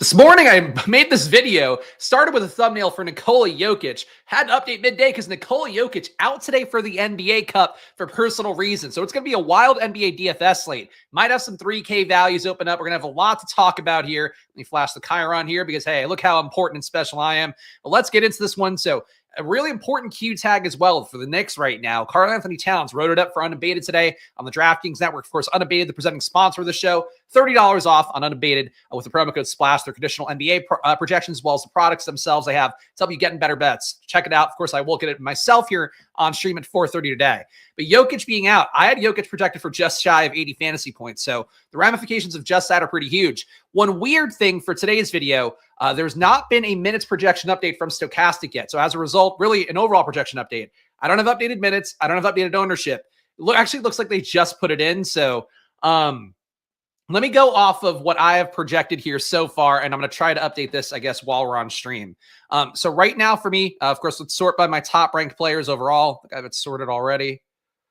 This morning, I made this video, started with a thumbnail for Nikola Jokic, had to update midday because Nikola Jokic out today for the NBA Cup for personal reasons. So it's going to be a wild NBA DFS slate. Might have some 3K values open up. We're going to have a lot to talk about here. Let me flash the Chiron here because, hey, look how important and special I am. But let's get into this one. So a really important Q tag as well for the Knicks right now. Karl-Anthony Towns wrote it up for Unabated today on the DraftKings Network. Of course, Unabated, the presenting sponsor of the show, $30 off on Unabated with the promo code SPLASH. Their traditional NBA projections as well as the products themselves they have to help you get in better bets. Check it out. Of course, I will get it myself here on stream at 4:30 today. But Jokic being out, I had Jokic projected for just shy of 80 fantasy points. So the ramifications of just that are pretty huge. One weird thing for today's video, there's not been a minutes projection update from Stokastic yet. So as a result, really an overall projection update. I don't have updated minutes. I don't have updated ownership. Actually, it looks like they just put it in. So let me go off of what I have projected here so far, and I'm going to try to update this, I guess, while we're on stream. So right now for me, of course, let's sort by my top-ranked players overall. I think I have it sorted already.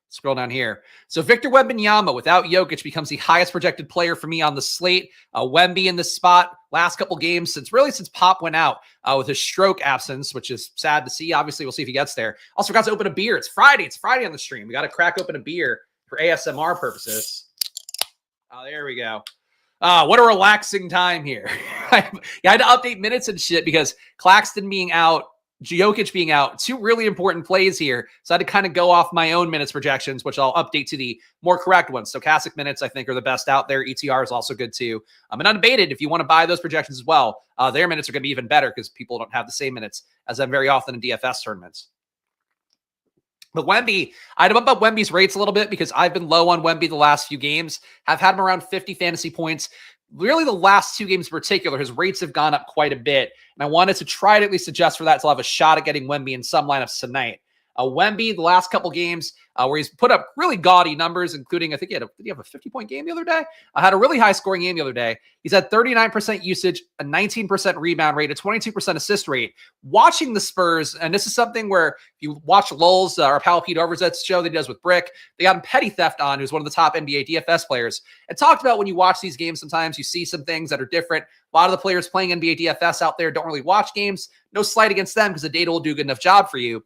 Scroll down here. So Victor Wembanyama without Jokic becomes the highest projected player for me on the slate. Wemby in this spot last couple games since Pop went out with his stroke absence, which is sad to see. Obviously, we'll see if he gets there. Also forgot to open a beer. It's Friday. It's Friday on the stream. We got to crack open a beer for ASMR purposes. Oh, there we go. What a relaxing time here. I had to update minutes and shit because Claxton being out, Jokic being out, two really important plays here. So I had to kind of go off my own minutes projections, which I'll update to the more correct ones. Stochastic minutes, I think, are the best out there. ETR is also good too. And Unabated, if you want to buy those projections as well, their minutes are going to be even better because people don't have the same minutes as them very often in DFS tournaments. But Wemby, I had to bump up Wemby's rates a little bit because I've been low on Wemby the last few games. Have had him around 50 fantasy points. Really, the last two games in particular, his rates have gone up quite a bit. And I wanted to try to at least adjust for that to have a shot at getting Wemby in some lineups tonight. Wemby, the last couple games where he's put up really gaudy numbers, including, I think did he have a 50-point game the other day? I had a really high-scoring game the other day. He's had 39% usage, a 19% rebound rate, a 22% assist rate. Watching the Spurs, and this is something where if you watch Lulz, our pal Pete Overzet's show that he does with Brick, they got him Petty Theft on, who's one of the top NBA DFS players, and talked about when you watch these games, sometimes you see some things that are different. A lot of the players playing NBA DFS out there don't really watch games. No slight against them because the data will do a good enough job for you.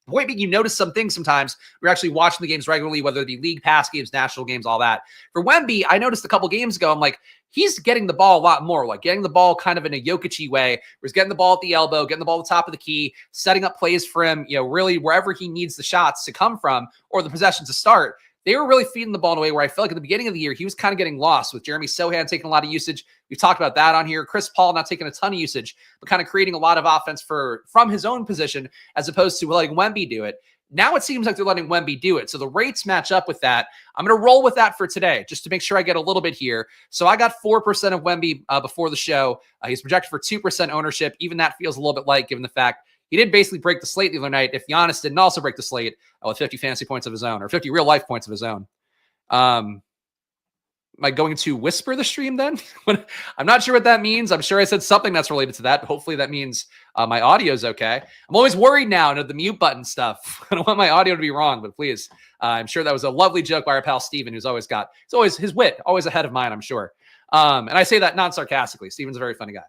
Point being, you notice some things sometimes. We're actually watching the games regularly, whether it be league pass games, national games, all that. For Wemby, I noticed a couple games ago, I'm like, he's getting the ball a lot more, like getting the ball kind of in a Jokic-y way, where he's getting the ball at the elbow, getting the ball at the top of the key, setting up plays for him, really wherever he needs the shots to come from or the possession to start. They were really feeding the ball in a way where I felt like at the beginning of the year, he was kind of getting lost with Jeremy Sohan taking a lot of usage. We've talked about that on here. Chris Paul not taking a ton of usage, but kind of creating a lot of offense from his own position as opposed to letting Wemby do it. Now it seems like they're letting Wemby do it. So the rates match up with that. I'm going to roll with that for today, just to make sure I get a little bit here. So I got 4% of Wemby before the show. He's projected for 2% ownership. Even that feels a little bit light given the fact he did basically break the slate the other night. If Giannis didn't also break the slate with 50 fantasy points of his own or 50 real life points of his own. Am I going to whisper the stream then? I'm not sure what that means. I'm sure I said something that's related to that, but hopefully that means my audio is okay. I'm always worried now into the mute button stuff. I don't want my audio to be wrong, but please. I'm sure that was a lovely joke by our pal Steven, who's always got, it's always his wit, always ahead of mine, I'm sure. And I say that non-sarcastically. Steven's a very funny guy.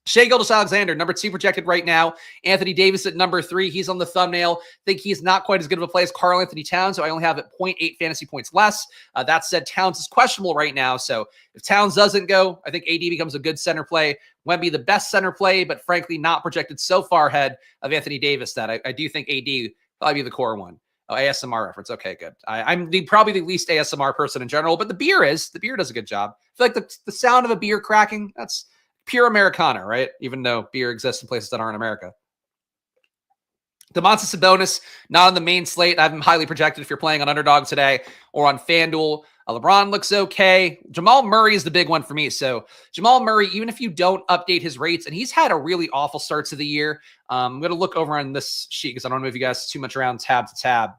Shai Gilgeous-Alexander, number 2 projected right now. Anthony Davis at number 3. He's on the thumbnail. Think he's not quite as good of a play as Karl-Anthony Towns, so I only have it 0.8 fantasy points less. That said, Towns is questionable right now, so if Towns doesn't go, I think AD becomes a good center play. Wemby the best center play, but frankly not projected so far ahead of Anthony Davis that I do think AD probably be the core one. Oh, ASMR reference. Okay, good. I'm probably the least ASMR person in general, but the beer does a good job. I feel like the sound of a beer cracking, that's pure Americana, right? Even though beer exists in places that aren't America. Domantas Sabonis, not on the main slate. I have him highly projected if you're playing on Underdog today or on FanDuel. LeBron looks okay. Jamal Murray is the big one for me. So Jamal Murray, even if you don't update his rates, and he's had a really awful start to the year. I'm going to look over on this sheet because I don't want to move you guys too much around tab to tab.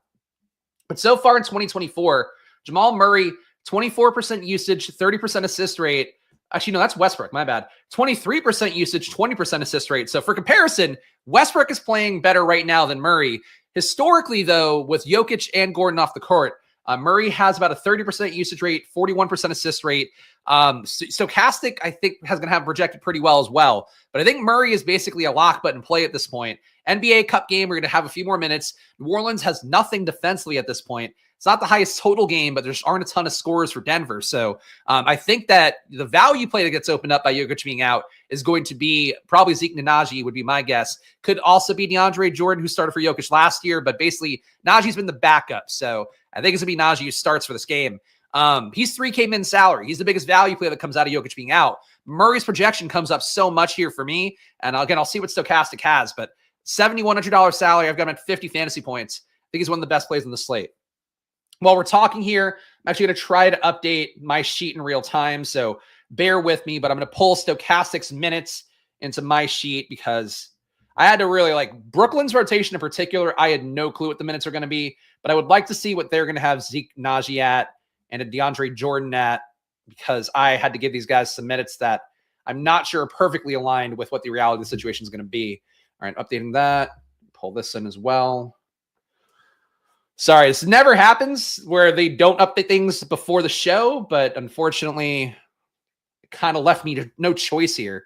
But so far in 2024, Jamal Murray, 24% usage, 30% assist rate. Actually, no, that's Westbrook. My bad. 23% usage, 20% assist rate. So for comparison, Westbrook is playing better right now than Murray. Historically, though, with Jokic and Gordon off the court, Murray has about a 30% usage rate, 41% assist rate. Stokastic, I think, has going to have projected pretty well as well. But I think Murray is basically a lock button play at this point. NBA Cup game, we're going to have a few more minutes. New Orleans has nothing defensively at this point. It's not the highest total game, but there aren't a ton of scores for Denver. So I think that the value play that gets opened up by Jokic being out is going to be probably Zeke Nnaji would be my guess. Could also be DeAndre Jordan, who started for Jokic last year, but basically Naji's been the backup. So I think it's going to be Nnaji who starts for this game. He's $3K min salary. He's the biggest value play that comes out of Jokic being out. Murray's projection comes up so much here for me. And again, I'll see what Stokastic has, but $7,100 salary. I've got him at 50 fantasy points. I think he's one of the best plays on the slate. While we're talking here, I'm actually going to try to update my sheet in real time. So bear with me, but I'm going to pull Stokastic's minutes into my sheet because I had to really like Brooklyn's rotation in particular. I had no clue what the minutes are going to be, but I would like to see what they're going to have Zeke Nnaji at and a DeAndre Jordan at, because I had to give these guys some minutes that I'm not sure are perfectly aligned with what the reality of the situation is going to be. All right, updating that. Pull this in as well. Sorry, this never happens where they don't update things before the show, but unfortunately, it kind of left me to no choice here.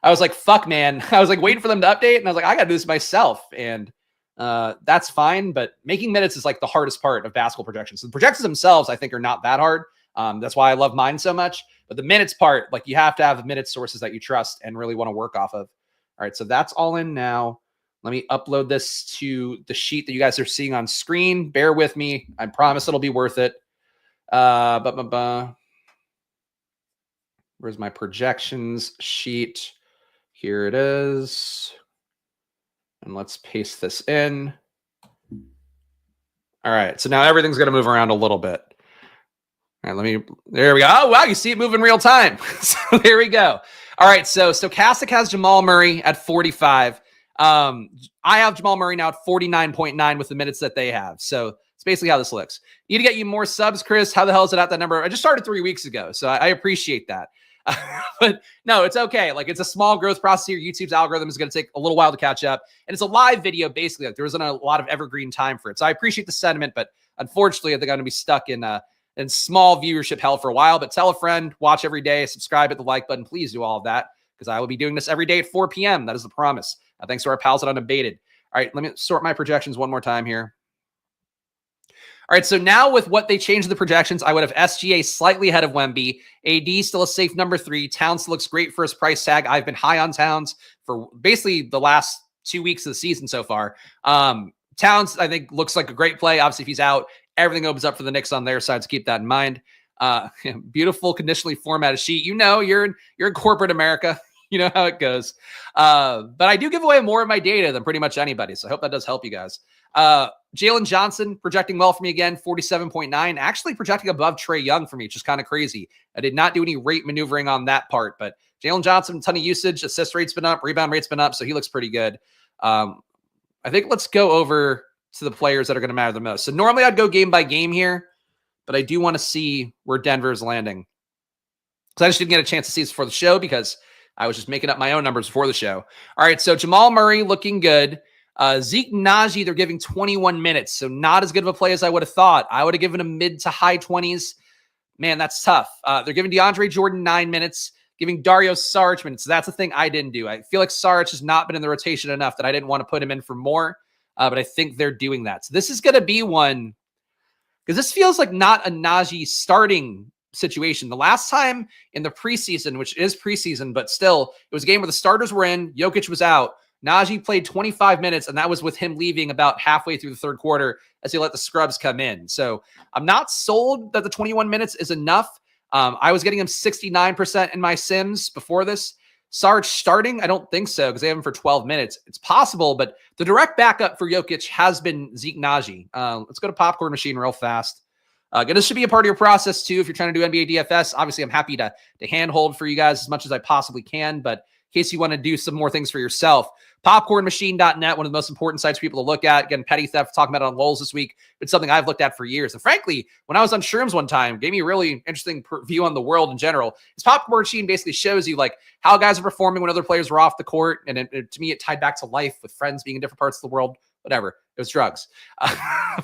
I was like, fuck, man. I was like waiting for them to update, and I was like, I got to do this myself. And that's fine, but making minutes is like the hardest part of basketball projections. So the projections themselves, I think, are not that hard. That's why I love mine so much. But the minutes part, like you have to have the minute sources that you trust and really want to work off of. All right, so that's all in now. Let me upload this to the sheet that you guys are seeing on screen. Bear with me. I promise it'll be worth it. Where's my projections sheet? Here it is. And let's paste this in. All right, so now everything's going to move around a little bit. All right, there we go. Oh, wow, you see it move in real time. So there we go. All right, so Stokastic has Jamal Murray at 45. I have Jamal Murray now at 49.9 with the minutes that they have. So it's basically how this looks. Need to get you more subs, Chris. How the hell is it at that number? I just started 3 weeks ago, so I appreciate that. But no, it's okay. Like, it's a small growth process here. YouTube's algorithm is going to take a little while to catch up. And it's a live video, basically. Like, there wasn't a lot of evergreen time for it. So I appreciate the sentiment, but unfortunately, I think I'm going to be stuck in small viewership hell for a while. But tell a friend, watch every day, subscribe, hit the like button. Please do all of that, because I will be doing this every day at 4 p.m. That is the promise. Thanks to our pals at Unabated. All right, let me sort my projections one more time here. All right, so now with what they changed the projections, I would have SGA slightly ahead of Wemby. AD still a safe number 3. Towns looks great for his price tag. I've been high on Towns for basically the last 2 weeks of the season so far. Towns, I think, looks like a great play. Obviously, if he's out, everything opens up for the Knicks on their side, so keep that in mind. Beautiful conditionally formatted sheet. You know, you're in corporate America. You know how it goes. But I do give away more of my data than pretty much anybody, so I hope that does help you guys. Jalen Johnson projecting well for me again, 47.9. Actually projecting above Trae Young for me, which is kind of crazy. I did not do any rate maneuvering on that part, but Jalen Johnson, a ton of usage. Assist rate's been up. Rebound rate's been up, so he looks pretty good. I think let's go over to the players that are going to matter the most. So normally I'd go game by game here, but I do want to see where Denver is landing. Because I just didn't get a chance to see this before the show because I was just making up my own numbers before the show. All right, so Jamal Murray looking good. Zeke Nnaji, they're giving 21 minutes, so not as good of a play as I would have thought. I would have given him mid to high 20s. Man, that's tough. They're giving DeAndre Jordan 9 minutes, giving Dario Saric minutes. So that's the thing I didn't do. I feel like Saric has not been in the rotation enough that I didn't want to put him in for more, but I think they're doing that. So this is going to be one, because this feels like not a Nnaji starting situation. The last time in the preseason, which is preseason, but still, it was a game where the starters were in, Jokic was out. Nnaji played 25 minutes, and that was with him leaving about halfway through the third quarter as he let the scrubs come in. So I'm not sold that the 21 minutes is enough. I was getting him 69% in my sims before this. Sarge starting, I don't think so, because they have him for 12 minutes. It's possible, but the direct backup for Jokic has been Zeke Nnaji. Let's go to Popcorn Machine real fast. This should be a part of your process too. If you're trying to do NBA DFS, obviously I'm happy to handhold for you guys as much as I possibly can. But in case you want to do some more things for yourself, popcornmachine.net, one of the most important sites for people to look at. Again, petty theft, talking about it on Lulz this week. It's something I've looked at for years. And frankly, when I was on Shrooms one time, gave me a really interesting view on the world in general. This Popcorn Machine basically shows you like how guys are performing when other players were off the court. And to me, it tied back to life with friends being in different parts of the world. Whatever. It was drugs.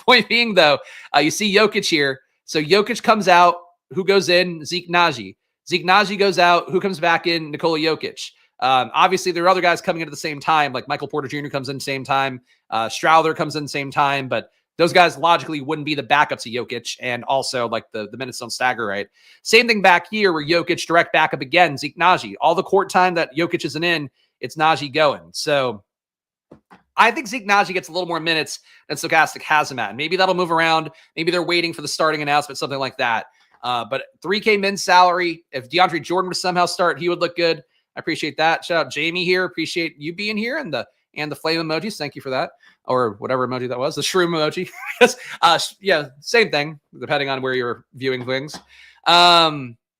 Point being, though, you see Jokic here. So Jokic comes out. Who goes in? Zeke Naji. Zeke Naji goes out. Who comes back in? Nikola Jokic. Obviously, there are other guys coming in at the same time, like Michael Porter Jr. comes in the same time. Strouder comes in the same time, but those guys logically wouldn't be the backups of Jokic, and also like the minutes don't stagger right. Same thing back here where Jokic direct backup again, Zeke Naji. All the court time that Jokic isn't in, it's Naji going. So I think Zeke Naji gets a little more minutes than Stokastic has him at. Maybe that'll move around. Maybe they're waiting for the starting announcement, something like that. But $3K min salary. If DeAndre Jordan would somehow start, he would look good. I appreciate that. Shout out Jamie here. Appreciate you being here and the flame emojis. Thank you for that. Or whatever emoji that was. The shroom emoji. Yeah, same thing, depending on where you're viewing things.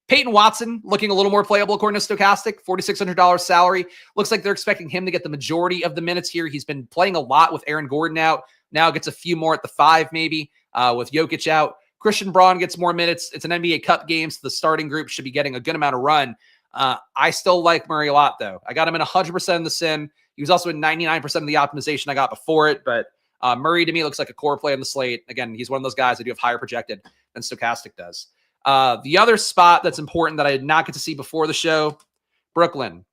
Peyton Watson looking a little more playable according to Stokastic. $4,600 salary. Looks like they're expecting him to get the majority of the minutes here. He's been playing a lot with Aaron Gordon out. Now gets a few more at the 5 maybe with Jokic out. Christian Braun gets more minutes. It's an NBA Cup game, so the starting group should be getting a good amount of run. I still like Murray a lot, though. I got him in 100% in the sim. He was also in 99% of the optimization I got before it, but Murray to me looks like a core play on the slate. Again, he's one of those guys that do have higher projected than Stokastic does. The other spot that's important that I did not get to see before the show, Brooklyn.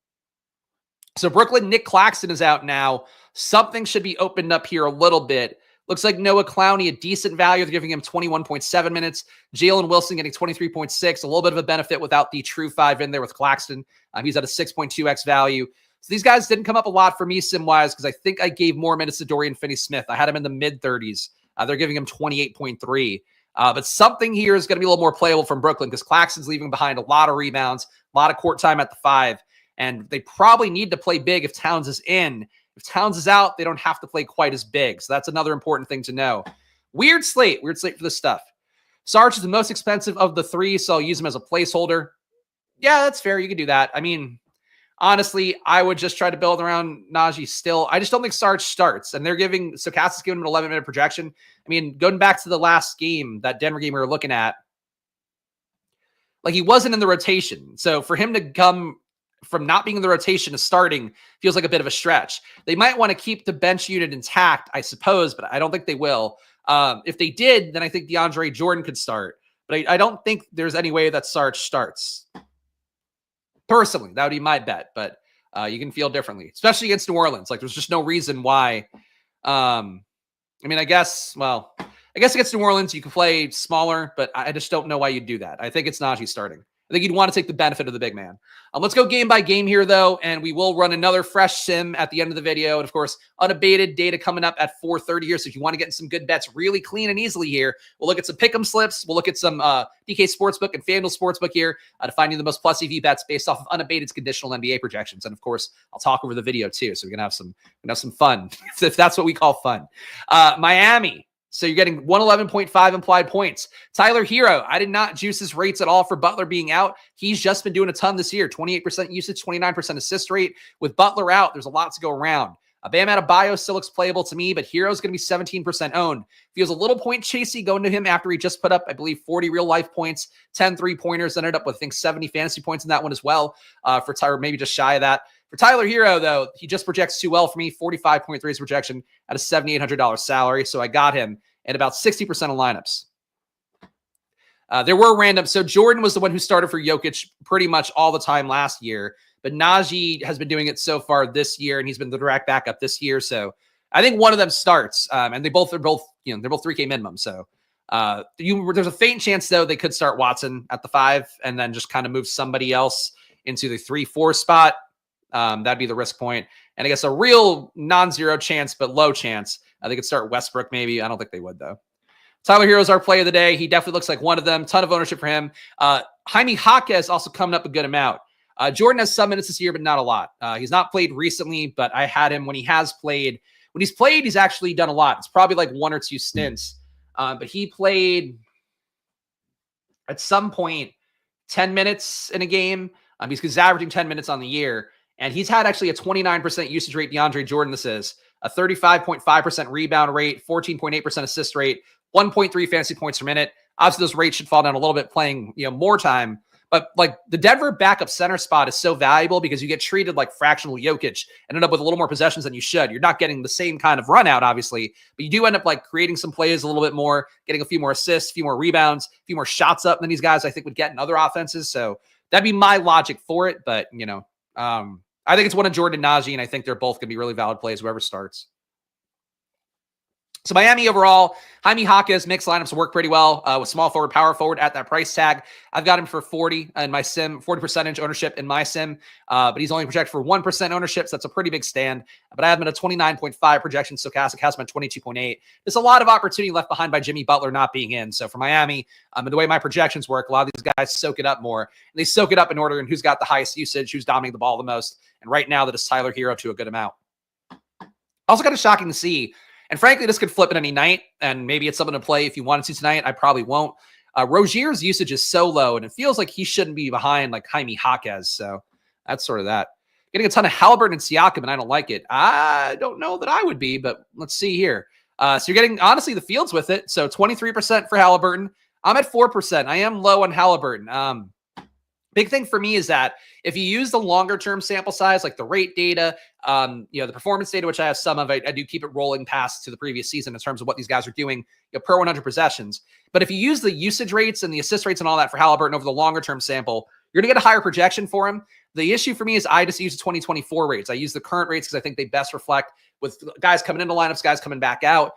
So Brooklyn, Nick Claxton is out now. Something should be opened up here a little bit. Looks like Noah Clowney, a decent value. They're giving him 21.7 minutes. Jalen Wilson getting 23.6. A little bit of a benefit without the true 5 in there with Claxton. He's at a 6.2x value. So these guys didn't come up a lot for me sim-wise because I think I gave more minutes to Dorian Finney-Smith. I had him in the mid-30s. They're giving him 28.3. But something here is going to be a little more playable from Brooklyn because Claxton's leaving behind a lot of rebounds, a lot of court time at the 5. And they probably need to play big if Towns is in. If Towns is out, they don't have to play quite as big. So that's another important thing to know. Weird slate for this stuff. Sarge is the most expensive of the 3, so I'll use him as a placeholder. Yeah, that's fair. You can do that. I mean, honestly, I would just try to build around Najee still. I just don't think Sarge starts. And they're giving Stokastic's giving him an 11-minute projection. I mean, going back to the last game, that Denver game we were looking at, like he wasn't in the rotation. So for him to come from not being in the rotation to starting feels like a bit of a stretch. They might want to keep the bench unit intact, I suppose, but I don't think they will. If they did, then I think DeAndre Jordan could start. But I don't think there's any way that Sarge starts. Personally, that would be my bet, but you can feel differently, especially against New Orleans. Like there's just no reason why. I mean, I guess against New Orleans, you can play smaller, but I just don't know why you'd do that. I think it's Najee starting. I think you'd want to take the benefit of the big man. Let's go game by game here, though, and we will run another fresh sim at the end of the video. And, of course, unabated data coming up at 4:30 here. So if you want to get some good bets really clean and easily here, we'll look at some pick'em slips. We'll look at some DK Sportsbook and FanDuel Sportsbook here to find you the most plus EV bets based off of unabated's conditional NBA projections. And, of course, I'll talk over the video, too. So we're going to have some fun, if that's what we call fun. Miami. So you're getting 111.5 implied points. Tyler Hero, I did not juice his rates at all for Butler being out. He's just been doing a ton this year. 28% usage, 29% assist rate. With Butler out, there's a lot to go around. Bam Adebayo still looks playable to me, but Hero's going to be 17% owned. Feels a little point chasey going to him after he just put up, I believe, 40 real-life points, 10 3-pointers, ended up with, I think, 70 fantasy points in that one as well for Tyler, maybe just shy of that. For Tyler Hero, though, he just projects too well for me. 45.3 is projection at a $7,800 salary, so I got him at about 60% of lineups. There were random. So Jordan was the one who started for Jokic pretty much all the time last year, but Najee has been doing it so far this year, and he's been the direct backup this year. So I think one of them starts, and they're both 3K minimum. So there's a faint chance though they could start Watson at the 5 and then just kind of move somebody else into the 3-4 spot. That'd be the risk point. And I guess a real non-zero chance, but low chance, they could start Westbrook maybe. I don't think they would, though. Tyler Hero's our play of the day. He definitely looks like one of them. Ton of ownership for him. Jaime Jaquez also coming up a good amount. Jordan has some minutes this year, but not a lot. He's not played recently, but I had him when he has played. When he's played, he's actually done a lot. It's probably like 1 or 2 stints. But he played at some point 10 minutes in a game. Because he's averaging 10 minutes on the year. And he's had actually a 29% usage rate. DeAndre Jordan, this is a 35.5% rebound rate, 14.8% assist rate, 1.3 fantasy points per minute. Obviously, those rates should fall down a little bit playing more time. But like the Denver backup center spot is so valuable because you get treated like fractional Jokic and end up with a little more possessions than you should. You're not getting the same kind of run out, obviously, but you do end up like creating some plays a little bit more, getting a few more assists, a few more rebounds, a few more shots up than these guys I think would get in other offenses. So that'd be my logic for it. But, I think it's one of Jordan and Najee, and I think they're both going to be really valid plays, whoever starts. So Miami overall, Jaime Jaquez mixed lineups work pretty well with small forward, power forward at that price tag. I've got him for 40 in my sim, 40% ownership in my sim, but he's only projected for 1% ownership, so that's a pretty big stand. But I have him at a 29.5 projection. Stokastic has him at 22.8. There's a lot of opportunity left behind by Jimmy Butler not being in. So for Miami, and the way my projections work, a lot of these guys soak it up more. And they soak it up in order and who's got the highest usage, who's dominating the ball the most. And right now, that is Tyler Hero to a good amount. Also kind of shocking to see. And frankly, this could flip at any night, and maybe it's something to play if you wanted to tonight. I probably won't. Rozier's usage is so low, and it feels like he shouldn't be behind like Jaime Jaquez. So that's sort of that. Getting a ton of Halliburton and Siakam, and I don't like it. I don't know that I would be, but let's see here. So you're getting, honestly, the fields with it. So 23% for Halliburton. I'm at 4%. I am low on Halliburton. Big thing for me is that if you use the longer term sample size, like the rate data, the performance data, which I have some of, I do keep it rolling past to the previous season in terms of what these guys are doing per 100 possessions. But if you use the usage rates and the assist rates and all that for Halliburton over the longer term sample, you're going to get a higher projection for him. The issue for me is I just use the 2024 rates. I use the current rates because I think they best reflect with guys coming into lineups, guys coming back out.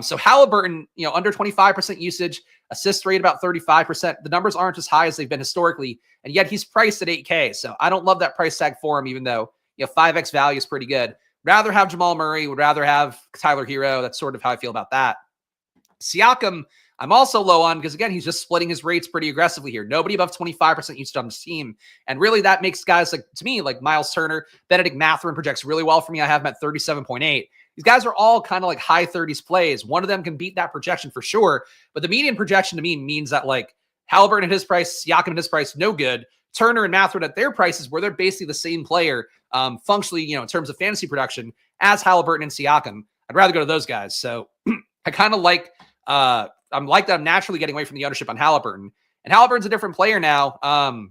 So Halliburton, under 25% usage, assist rate about 35%. The numbers aren't as high as they've been historically, and yet he's priced at 8K. So I don't love that price tag for him, even though 5X value is pretty good. Rather have Jamal Murray, would rather have Tyler Hero. That's sort of how I feel about that. Siakam, I'm also low on because, again, he's just splitting his rates pretty aggressively here. Nobody above 25% usage on this team. And really that makes guys like, to me, like Miles Turner, Benedict Mathurin projects really well for me. I have him at 37.8. These guys are all kind of like high 30s plays. One of them can beat that projection for sure. But the median projection to me means that like Halliburton at his price, Siakam at his price, no good. Turner and Mathurin at their prices where they're basically the same player functionally, in terms of fantasy production as Halliburton and Siakam. I'd rather go to those guys. So I kind of like, I'm like that I'm naturally getting away from the ownership on Halliburton. And Halliburton's a different player now.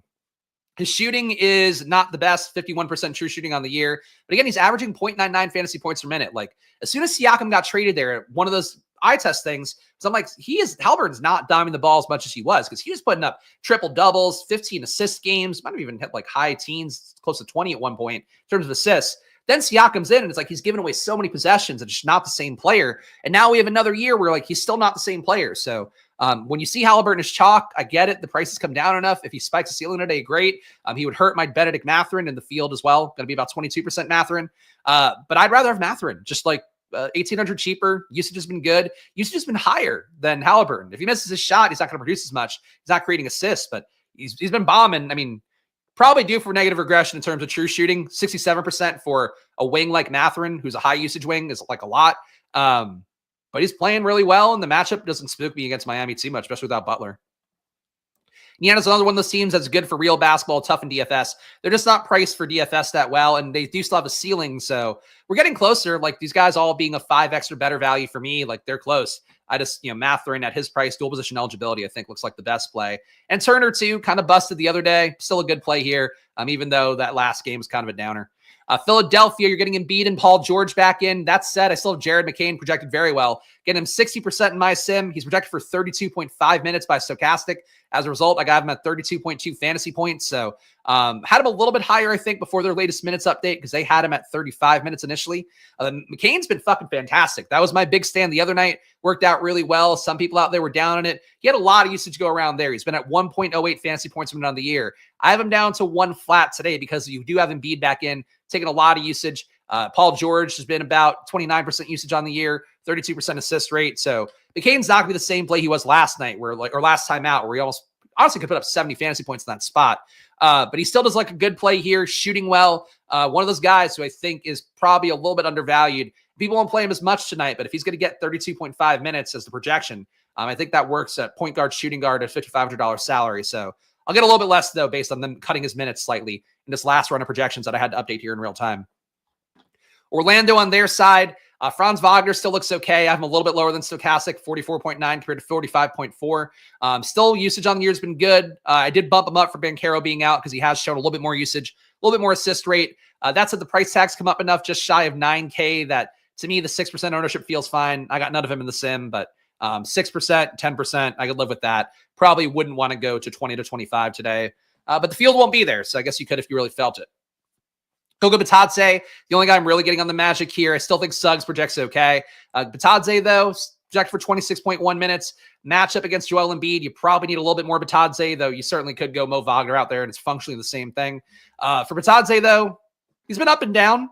His shooting is not the best, 51% true shooting on the year. But again, he's averaging 0.99 fantasy points per minute. Like as soon as Siakam got traded there, one of those eye test things, so I'm like, Halliburton's not dominating the ball as much as he was because he was putting up triple doubles, 15 assist games, might have even hit like high teens, close to 20 at one point in terms of assists. Then Siakam's in, and it's like he's given away so many possessions and just not the same player. And now we have another year where like he's still not the same player. So when you see Halliburton as chalk, I get it. The prices come down enough. If he spikes the ceiling today, great. He would hurt my Benedict Mathurin in the field as well. Going to be about 22% Mathurin. But I'd rather have Mathurin, just like 1,800 cheaper. Usage has been good. Usage has been higher than Halliburton. If he misses his shot, he's not going to produce as much. He's not creating assists, but he's been bombing. I mean, probably due for negative regression in terms of true shooting. 67% for a wing like Mathurin, who's a high usage wing, is like a lot. But he's playing really well, and the matchup doesn't spook me against Miami too much, especially without Butler. Indiana's another one of those teams that's good for real basketball, tough in DFS. They're just not priced for DFS that well, and they do still have a ceiling. So we're getting closer. Like these guys all being a 5X or better value for me, like they're close. I just, Mathurin at his price, dual position eligibility, I think looks like the best play. And Turner too, kind of busted the other day. Still a good play here, even though that last game was kind of a downer. Philadelphia, you're getting Embiid and Paul George back in. That said, I still have Jared McCain projected very well. Getting him 60% in my sim. He's projected for 32.5 minutes by Stokastic. As a result, I got him at 32.2 fantasy points. So had him a little bit higher, I think, before their latest minutes update because they had him at 35 minutes initially. McCain's been fucking fantastic. That was my big stand the other night. Worked out really well. Some people out there were down on it. He had a lot of usage go around there. He's been at 1.08 fantasy points per minute on the year. I have him down to 1 flat today because you do have Embiid back in, taking a lot of usage. Paul George has been about 29% usage on the year, 32% assist rate. So McCain's not going to be the same play he was last night, or last time out, where he almost honestly could put up 70 fantasy points in that spot. But he still does like a good play here, shooting well. One of those guys who I think is probably a little bit undervalued. People won't play him as much tonight, but if he's going to get 32.5 minutes as the projection, I think that works at point guard, shooting guard at $5,500 salary. So I'll get a little bit less, though, based on them cutting his minutes slightly in this last run of projections that I had to update here in real time. Orlando on their side, Franz Wagner still looks okay. I have him a little bit lower than Stokastic, 44.9 compared to 45.4. Still, usage on the year has been good. I did bump him up for Banchero being out because he has shown a little bit more usage, a little bit more assist rate. That said, the price tags come up enough, just shy of 9K, that to me, the 6% ownership feels fine. I got none of him in the sim, but 6%, 10%, I could live with that. Probably wouldn't want to go to 20 to 25 today, but the field won't be there, so I guess you could if you really felt it. Goga Batadze, the only guy I'm really getting on the Magic here. I still think Suggs projects okay. Batadze, though, projected for 26.1 minutes. Matchup against Joel Embiid, you probably need a little bit more Batadze, though you certainly could go Mo Wagner out there, and it's functionally the same thing. For Batadze, though, he's been up and down.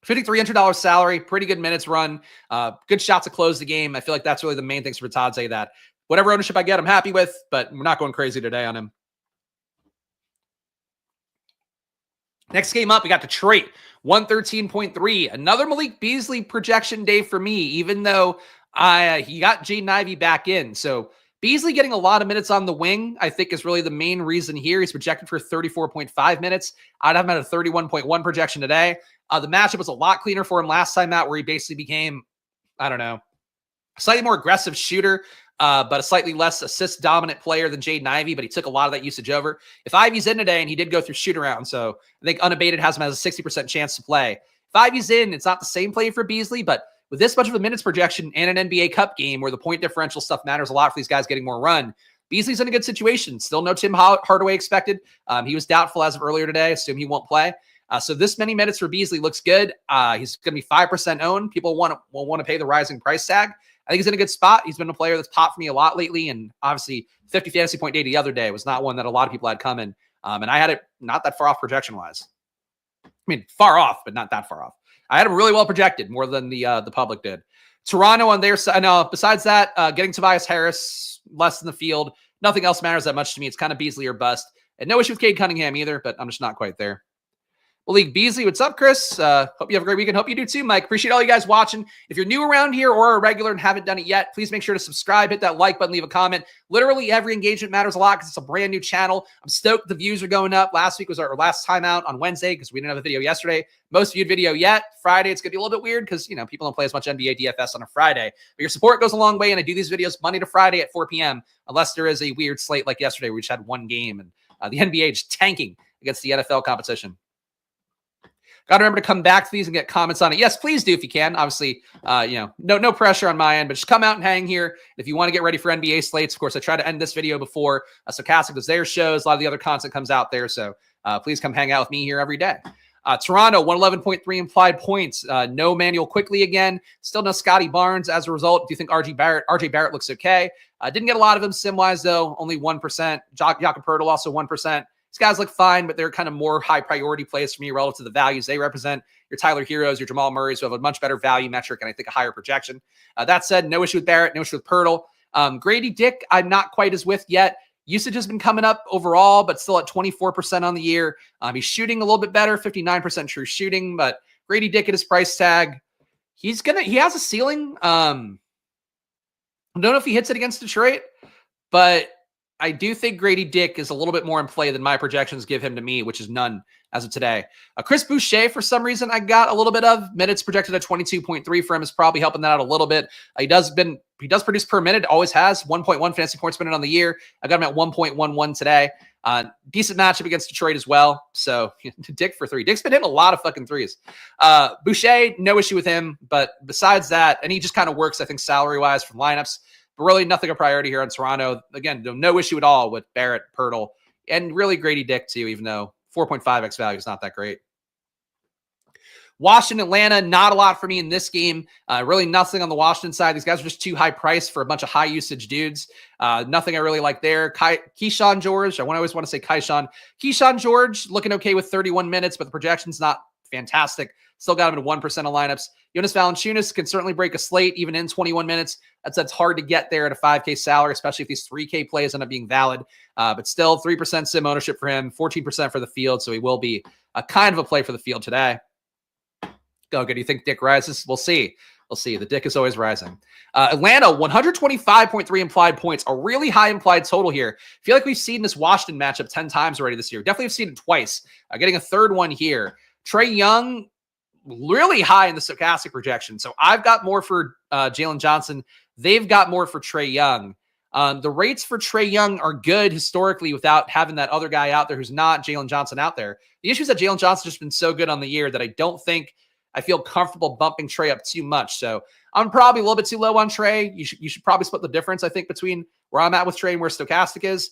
$5,300 salary, pretty good minutes run, good shot to close the game. I feel like that's really the main things for Batadze, that whatever ownership I get, I'm happy with, but we're not going crazy today on him. Next game up, we got Detroit, 113.3. Another Malik Beasley projection day for me, even though he got Jaden Ivey back in. So Beasley getting a lot of minutes on the wing, I think, is really the main reason here. He's projected for 34.5 minutes. I'd have him at a 31.1 projection today. The matchup was a lot cleaner for him last time out, where he basically became, I don't know, a slightly more aggressive shooter, but a slightly less assist-dominant player than Jaden Ivey, but he took a lot of that usage over. If Ivey's in today, and he did go through shoot-around, so I think Unabated has him as a 60% chance to play. If Ivey's in, it's not the same play for Beasley, but with this much of a minutes projection and an NBA Cup game where the point differential stuff matters a lot for these guys getting more run, Beasley's in a good situation. Still no Tim Hardaway expected. He was doubtful as of earlier today. Assume he won't play. So this many minutes for Beasley looks good. He's going to be 5% owned. People will want to pay the rising price tag. I think he's in a good spot. He's been a player that's popped for me a lot lately, and obviously 50 fantasy point day the other day was not one that a lot of people had coming. And I had it not that far off projection-wise. I mean, far off, but not that far off. I had him really well projected, more than the public did. Toronto on their side. No, besides that, getting Tobias Harris less in the field, nothing else matters that much to me. It's kind of Beasley or bust. And no issue with Cade Cunningham either, but I'm just not quite there. Malik Beasley, what's up, Chris? Hope you have a great weekend. Hope you do too, Mike. Appreciate all you guys watching. If you're new around here or a regular and haven't done it yet, please make sure to subscribe, hit that like button, leave a comment. Literally every engagement matters a lot because it's a brand new channel. I'm stoked the views are going up. Last week was our last time out on Wednesday because we didn't have a video yesterday. Most viewed video yet. Friday, it's going to be a little bit weird because, people don't play as much NBA DFS on a Friday. But your support goes a long way, and I do these videos Monday to Friday at 4 p.m. unless there is a weird slate like yesterday where we just had one game and the NBA is tanking against the NFL competition. Got to remember to come back to these and get comments on it. Yes, please do if you can. Obviously, no pressure on my end, but just come out and hang here. If you want to get ready for NBA slates, of course, I try to end this video before Stokastic does their shows. A lot of the other content comes out there, so please come hang out with me here every day. Toronto, 111.3 implied points. No Manuel Quickly again. Still no Scotty Barnes as a result. Do you think RJ Barrett looks okay? Didn't get a lot of him sim-wise, though. Only 1%. Jakob Poeltl also 1%. These guys look fine, but they're kind of more high priority plays for me relative to the values they represent. Your Tyler Heroes, your Jamal Murrays, who have a much better value metric and I think a higher projection. That said, no issue with Barrett, no issue with Poeltl. Grady Dick, I'm not quite as with yet. Usage has been coming up overall, but still at 24% on the year. He's shooting a little bit better, 59% true shooting, but Grady Dick at his price tag, he has a ceiling. I don't know if he hits it against Detroit, but I do think Grady Dick is a little bit more in play than my projections give him to me, which is none as of today. Chris Boucher, for some reason, I got a little bit of minutes projected at 22.3 for him is probably helping that out a little bit. He does produce per minute, always has 1.1 fantasy points per minute on the year. I got him at 1.11 today. Decent matchup against Detroit as well. So Dick for 3. Dick's been hitting a lot of fucking threes. Boucher, no issue with him. But besides that, and he just kind of works, I think, salary-wise from lineups. But really nothing a priority here on Toronto. Again, no issue at all with Barrett, Poeltl, and really Grady Dick too, even though 4.5x value is not that great. Washington, Atlanta, not a lot for me in this game. Really nothing on the Washington side. These guys are just too high priced for a bunch of high usage dudes. Nothing I really like there. Keyshawn George, I always want to say Keyshawn George looking okay with 31 minutes, but the projection's not fantastic. Still got him at 1% of lineups. Jonas Valanciunas can certainly break a slate even in 21 minutes. That's hard to get there at a 5K salary, especially if these 3K plays end up being valid. But still 3% sim ownership for him, 14% for the field. So he will be a kind of a play for the field today. Go good. Do you think Dick rises? We'll see. We'll see. The Dick is always rising. Atlanta, 125.3 implied points. A really high implied total here. I feel like we've seen this Washington matchup 10 times already this year. Definitely have seen it twice. Getting a third one here. Trae Young, really high in the Stokastic projection. So I've got more for Jalen Johnson. They've got more for Trae Young. The rates for Trae Young are good historically without having that other guy out there who's not Jalen Johnson out there. The issue is that Jalen Johnson's just been so good on the year that I don't think I feel comfortable bumping Trae up too much. So I'm probably a little bit too low on Trae. You should probably split the difference, I think, between where I'm at with Trae and where Stokastic is.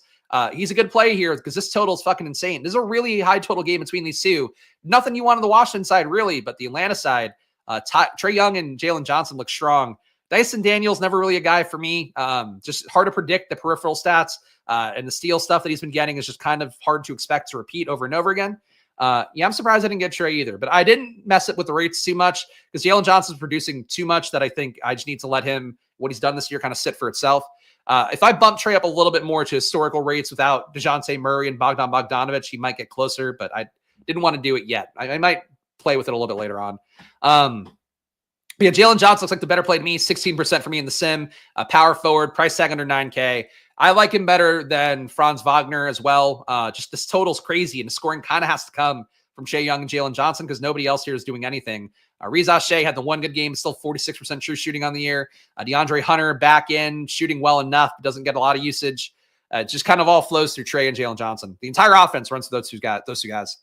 He's a good play here because this total is fucking insane. This is a really high total game between these two. Nothing you want on the Washington side, really, but the Atlanta side, Trae Young and Jalen Johnson look strong. Dyson Daniels, never really a guy for me. Just hard to predict the peripheral stats and the steal stuff that he's been getting is just kind of hard to expect to repeat over and over again. Yeah, I'm surprised I didn't get Trae either, but I didn't mess it with the rates too much because Jalen Johnson's producing too much that I think I just need to let him, what he's done this year, kind of sit for itself. If I bump Trae up a little bit more to historical rates without DeJounte Murray and Bogdan Bogdanovic, he might get closer, but I didn't want to do it yet. I might play with it a little bit later on. But yeah, Jalen Johnson looks like the better play to me, 16% for me in the sim. Power forward, price tag under 9K. I like him better than Franz Wagner as well. Just this total's crazy, and the scoring kind of has to come from Trae Young and Jalen Johnson because nobody else here is doing anything. Reza Shea had the one good game, still 46% true shooting on the year. DeAndre Hunter back in, shooting well enough, but doesn't get a lot of usage. It just kind of all flows through Trae and Jalen Johnson. The entire offense runs through those two guys.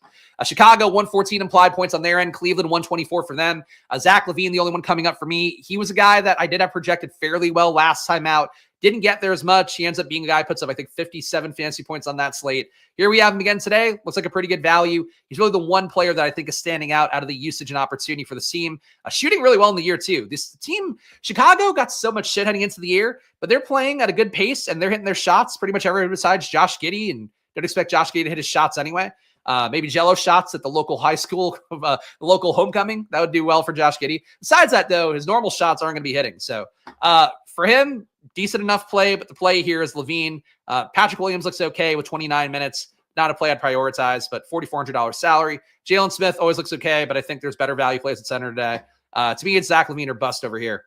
Chicago, 114 implied points on their end. Cleveland, 124 for them. Zach LaVine, the only one coming up for me. He was a guy that I did have projected fairly well last time out. Didn't get there as much. He ends up being a guy who puts up, I think, 57 fantasy points on that slate. Here we have him again today. Looks like a pretty good value. He's really the one player that I think is standing out of the usage and opportunity for the team. Shooting really well in the year, too. This team, Chicago, got so much shit heading into the year, but they're playing at a good pace, and they're hitting their shots pretty much everywhere besides Josh Giddey, and don't expect Josh Giddey to hit his shots anyway. Maybe Jello shots at the local high school, the local homecoming. That would do well for Josh Giddey. Besides that, though, his normal shots aren't going to be hitting. So for him, decent enough play, but the play here is LaVine. Patrick Williams looks okay with 29 minutes. Not a play I'd prioritize, but $4,400 salary. Jalen Smith always looks okay, but I think there's better value plays at center today. To me, it's Zach LaVine or bust over here.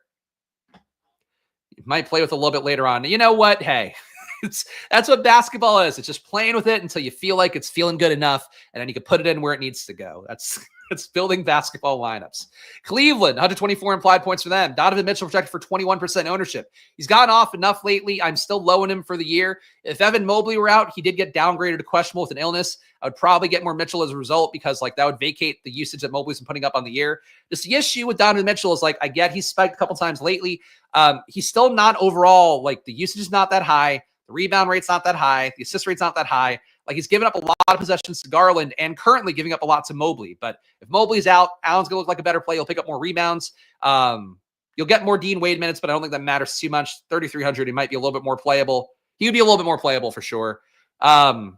You might play with a little bit later on. You know what? Hey. That's what basketball is. It's just playing with it until you feel like it's feeling good enough, and then you can put it in where it needs to go. That's building basketball lineups. Cleveland, 124 implied points for them. Donovan Mitchell projected for 21% ownership. He's gotten off enough lately. I'm still low on him for the year. If Evan Mobley were out, he did get downgraded to questionable with an illness. I would probably get more Mitchell as a result because that would vacate the usage that Mobley's been putting up on the year. Just the issue with Donovan Mitchell is I get he's spiked a couple times lately. He's still not overall, the usage is not that high. The rebound rate's not that high. The assist rate's not that high. He's given up a lot of possessions to Garland and currently giving up a lot to Mobley. But if Mobley's out, Allen's going to look like a better play. He'll pick up more rebounds. You'll get more Dean Wade minutes, but I don't think that matters too much. 3,300, he might be a little bit more playable. He would be a little bit more playable for sure. But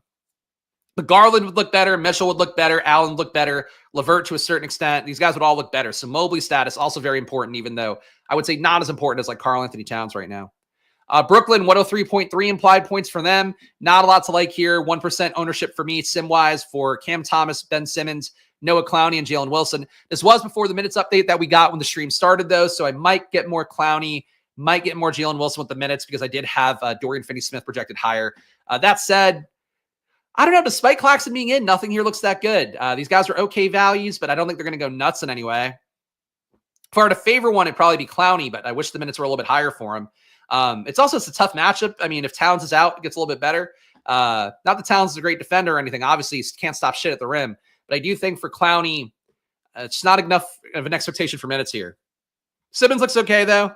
Garland would look better. Mitchell would look better. Allen would look better. LeVert to a certain extent. These guys would all look better. So Mobley's status also very important, even though I would say not as important as Karl Anthony Towns right now. Brooklyn, 103.3 implied points for them. Not a lot to like here. 1% ownership for me, sim-wise, for Cam Thomas, Ben Simmons, Noah Clowney, and Jalen Wilson. This was before the minutes update that we got when the stream started, though, so I might get more Clowney, might get more Jalen Wilson with the minutes because I did have Dorian Finney-Smith projected higher. That said, I don't know. Despite Claxton being in, nothing here looks that good. These guys are okay values, but I don't think they're going to go nuts in any way. If I were to favor one, it'd probably be Clowney, but I wish the minutes were a little bit higher for him. It's a tough matchup. I mean, if Towns is out, it gets a little bit better. Not that Towns is a great defender or anything. Obviously, he can't stop shit at the rim. But I do think for Clowney, it's not enough of an expectation for minutes here. Simmons looks okay, though.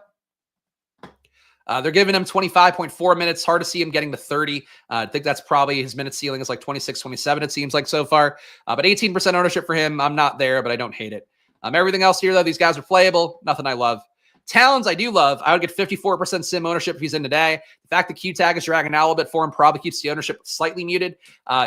They're giving him 25.4 minutes. Hard to see him getting to 30. I think that's probably his minute ceiling is 26, 27, it seems like so far. But 18% ownership for him. I'm not there, but I don't hate it. Everything else here, though, these guys are playable. Nothing I love. Towns, I do love. I would get 54% sim ownership if he's in today. The fact that Q-Tag is dragging out a little bit for him probably keeps the ownership slightly muted.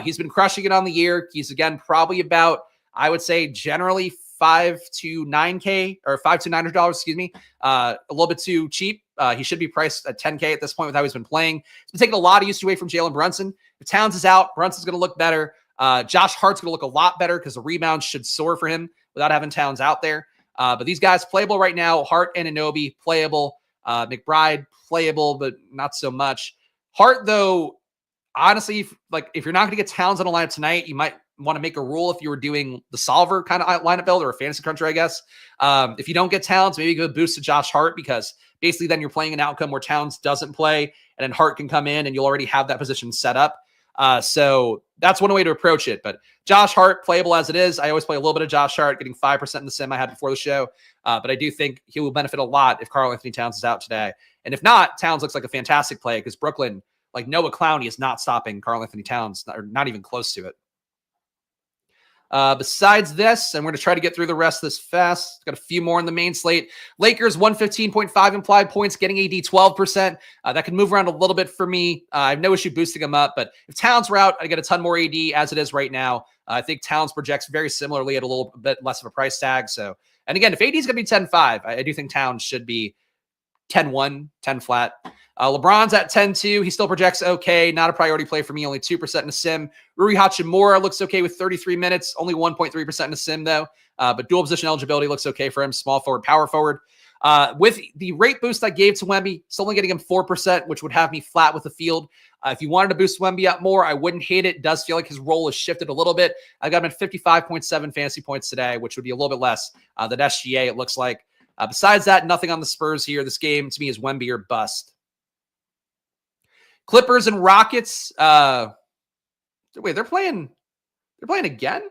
He's been crushing it on the year. He's, again, probably about, I would say, generally $5 to $9K or $5 to $900, excuse me. A little bit too cheap. He should be priced at $10K at this point with how he's been playing. He's been taking a lot of usage away from Jalen Brunson. If Towns is out, Brunson's going to look better. Josh Hart's going to look a lot better because the rebounds should soar for him without having Towns out there. But these guys playable right now. Hart and Anunoby playable. McBride playable, but not so much. Hart, though, honestly, if you're not going to get Towns on a lineup tonight, you might want to make a rule if you were doing the solver kind of lineup build or a fantasy cruncher, I guess. If you don't get Towns, maybe go boost to Josh Hart, because basically then you're playing an outcome where Towns doesn't play and then Hart can come in and you'll already have that position set up. So that's one way to approach it. But Josh Hart, playable as it is. I always play a little bit of Josh Hart, getting 5% in the sim I had before the show. But I do think he will benefit a lot if Karl-Anthony Towns is out today. And if not, Towns looks like a fantastic play because Brooklyn, like Noah Clowney, is not stopping Karl-Anthony Towns, or not even close to it. Besides this, and we're going to try to get through the rest of this fast. Got a few more in the main slate. Lakers 115.5 implied points, getting AD 12%. That can move around a little bit for me. I have no issue boosting them up, but if Towns were out, I get a ton more AD as it is right now. I think Towns projects very similarly at a little bit less of a price tag. So, and again, if AD is going to be 10.5, I do think Towns should be 10-1, 10 flat. LeBron's at 10-2. He still projects okay. Not a priority play for me. Only 2% in a sim. Rui Hachimura looks okay with 33 minutes. Only 1.3% in a sim, though. But dual position eligibility looks okay for him. Small forward, power forward. With the rate boost I gave to Wemby, still only getting him 4%, which would have me flat with the field. If you wanted to boost Wemby up more, I wouldn't hate it. It does feel like his role has shifted a little bit. I got him at 55.7 fantasy points today, which would be a little bit less than SGA, it looks like. Besides that, nothing on the Spurs here. This game, to me, is Wemby or bust. Clippers and Rockets. Wait, they're playing again?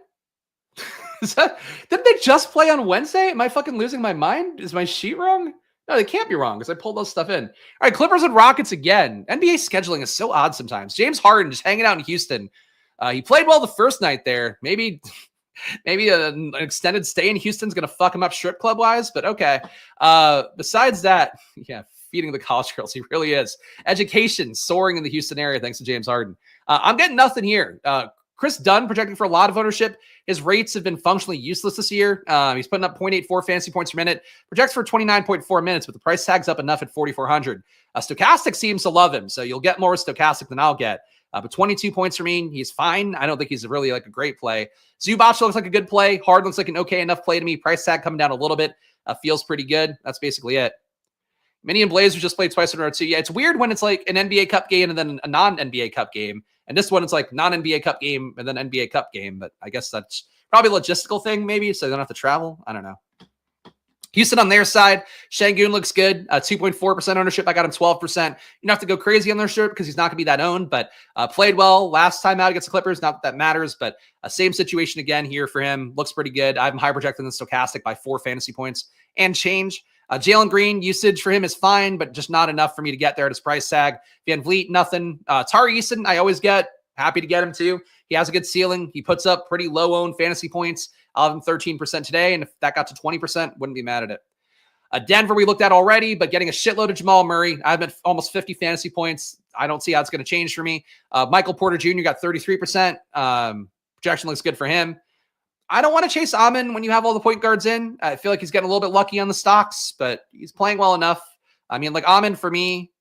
Didn't they just play on Wednesday? Am I fucking losing my mind? Is my sheet wrong? No, they can't be wrong because I pulled those stuff in. All right, Clippers and Rockets again. NBA scheduling is so odd sometimes. James Harden just hanging out in Houston. He played well the first night there. Maybe an extended stay in Houston's going to fuck him up strip club wise, but okay. Besides that, yeah, feeding the college girls. He really is. Education soaring in the Houston area thanks to James Harden. I'm getting nothing here. Chris Dunn projecting for a lot of ownership. His rates have been functionally useless this year. He's putting up 0.84 fantasy points per minute. Projects for 29.4 minutes, but the price tag's up enough at 4,400. Stokastic seems to love him, so you'll get more with Stokastic than I'll get. But 22 points for me, he's fine. I don't think he's really like a great play. Zubac looks like a good play. Harden looks like an okay enough play to me. Price tag coming down a little bit. Feels pretty good. That's basically it. Mini and Blazers just played twice in a row too. Yeah, it's weird when it's like an NBA Cup game and then a non-NBA Cup game. And this one, it's like non-NBA Cup game and then NBA Cup game. But I guess that's probably a logistical thing maybe, so they don't have to travel. I don't know. Houston on their side, Şengün looks good. 2.4% ownership. I got him 12%. You don't have to go crazy on their shirt because he's not going to be that owned, but played well last time out against the Clippers. Not that matters, but same situation again here for him. Looks pretty good. I have him high projected in Stokastic by 4 fantasy points and change. Jalen Green, usage for him is fine, but just not enough for me to get there at his price tag. Van Vliet, nothing. Tari Eason, I always get. Happy to get him too. He has a good ceiling. He puts up pretty low-owned fantasy points. I'll have him 13% today, and if that got to 20%, wouldn't be mad at it. Denver we looked at already, but getting a shitload of Jamal Murray. I've been almost 50 fantasy points. I don't see how it's going to change for me. Michael Porter Jr. got 33%. Projection looks good for him. I don't want to chase Amen when you have all the point guards in. I feel like he's getting a little bit lucky on the stocks, but he's playing well enough. I mean, like Amen for me,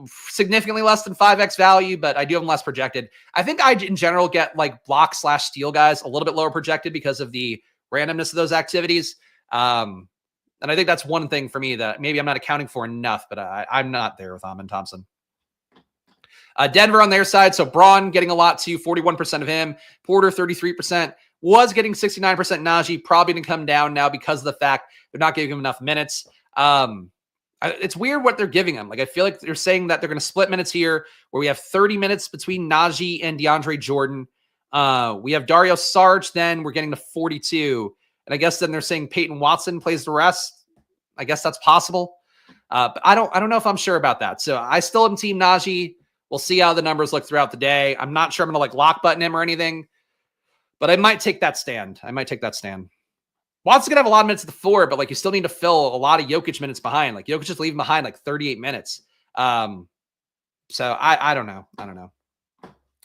significantly less than 5x value, but I do have him less projected. I think I, in general, get like block/steal guys a little bit lower projected because of the randomness of those activities. And I think that's one thing for me that maybe I'm not accounting for enough, but I'm not there with Amen Thompson. Denver on their side. So Braun getting a lot too, 41% of him. Porter, 33%. Was getting 69% Najee. Probably going to come down now because of the fact they're not giving him enough minutes. It's weird what they're giving him. Like, I feel like they're saying that they're going to split minutes here where we have 30 minutes between Najee and DeAndre Jordan. We have Dario Saric. Then we're getting to 42. And I guess then they're saying Peyton Watson plays the rest. I guess that's possible. But I don't know if I'm sure about that. So I still am team Najee. We'll see how the numbers look throughout the day. I'm not sure I'm going to like lock button him or anything, but I might take that stand. Watson's going to have a lot of minutes at the 4, but like you still need to fill a lot of Jokic minutes behind. Like Jokic just leave him behind like 38 minutes. So I don't know.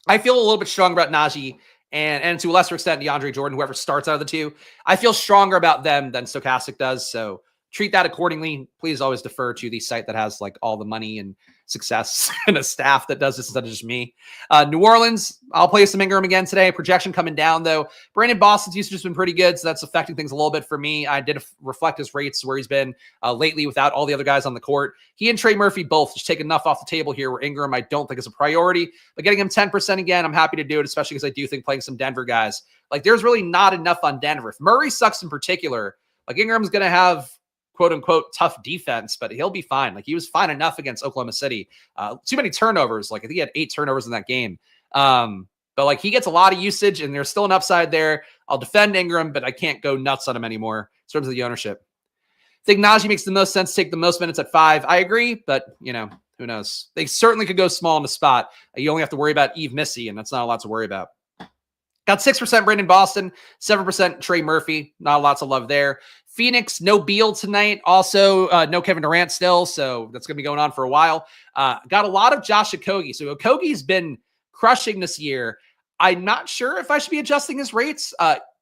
I feel a little bit stronger about Najee and to a lesser extent, DeAndre Jordan, whoever starts out of the two. I feel stronger about them than Stokastic does. So treat that accordingly. Please always defer to the site that has like all the money and success and a staff that does this instead of just me. New Orleans, I'll play some Ingram again today. Projection coming down though. Brandon Boston's usage has been pretty good, so that's affecting things a little bit for me. I did reflect his rates where he's been lately without all the other guys on the court. He and Trey Murphy both just take enough off the table here where Ingram I don't think is a priority, but getting him 10% again, I'm happy to do it, especially because I do think playing some Denver guys, like there's really not enough on Denver. If Murray sucks in particular, like Ingram's going to have quote unquote tough defense, but he'll be fine. Like he was fine enough against Oklahoma City. Too many turnovers. Like I think he had 8 turnovers in that game. But like he gets a lot of usage and there's still an upside there. I'll defend Ingram, but I can't go nuts on him anymore in terms of the ownership. I think Najee makes the most sense to take the most minutes at 5. I agree, but you know, who knows? They certainly could go small in the spot. You only have to worry about Eve Missy, and that's not a lot to worry about. Got 6% Brandon Boston, 7% Trey Murphy. Not a lot to love there. Phoenix, no Beal tonight. Also, no Kevin Durant still, so that's going to be going on for a while. Got a lot of Josh Okogie. So Okogie's been crushing this year. I'm not sure if I should be adjusting his rates.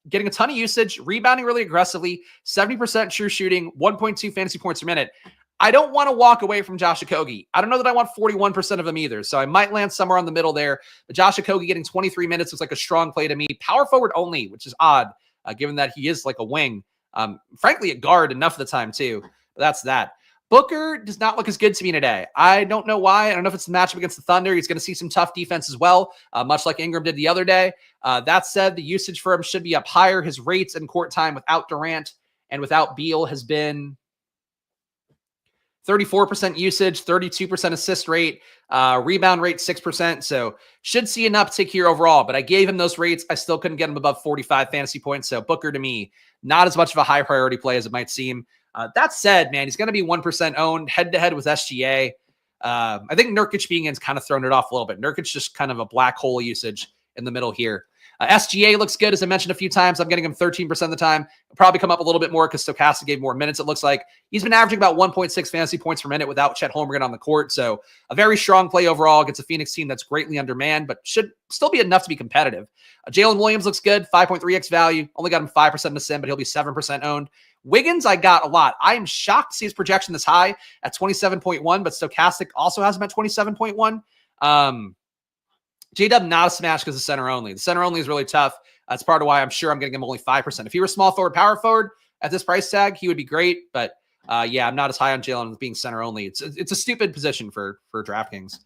Getting a ton of usage, rebounding really aggressively, 70% true shooting, 1.2 fantasy points per minute. I don't want to walk away from Josh Okogie. I don't know that I want 41% of him either, so I might land somewhere on the middle there. But Josh Okogie getting 23 minutes was like a strong play to me. Power forward only, which is odd, given that he is like a wing. Frankly, a guard enough of the time too. But that's that. Booker does not look as good to me today. I don't know why. I don't know if it's the matchup against the Thunder. He's going to see some tough defense as well, much like Ingram did the other day. That said, the usage for him should be up higher. His rates and court time without Durant and without Beal has been 34% usage, 32% assist rate, rebound rate 6%. So should see an uptick here overall, but I gave him those rates. I still couldn't get him above 45 fantasy points. So Booker to me, not as much of a high priority play as it might seem. That said, man, he's going to be 1% owned head to head with SGA. I think Nurkic being in's kind of thrown it off a little bit. Nurkic just kind of a black hole usage in the middle here. SGA looks good, as I mentioned a few times. I'm getting him 13% of the time. It'll probably come up a little bit more because Stokastic gave more minutes, it looks like. He's been averaging about 1.6 fantasy points per minute without Chet Holmgren on the court. So a very strong play overall against a Phoenix team that's greatly undermanned, but should still be enough to be competitive. Jalen Williams looks good, 5.3x value. Only got him 5% in the sim, but he'll be 7% owned. Wiggins, I got a lot. I am shocked to see his projection this high at 27.1, but Stokastic also has him at 27.1. J-Dub, not a smash because of center only. The center only is really tough. That's part of why I'm sure I'm getting him only 5%. If he were small forward, power forward at this price tag, he would be great. But yeah, I'm not as high on Jalen as being center only. It's a stupid position for DraftKings.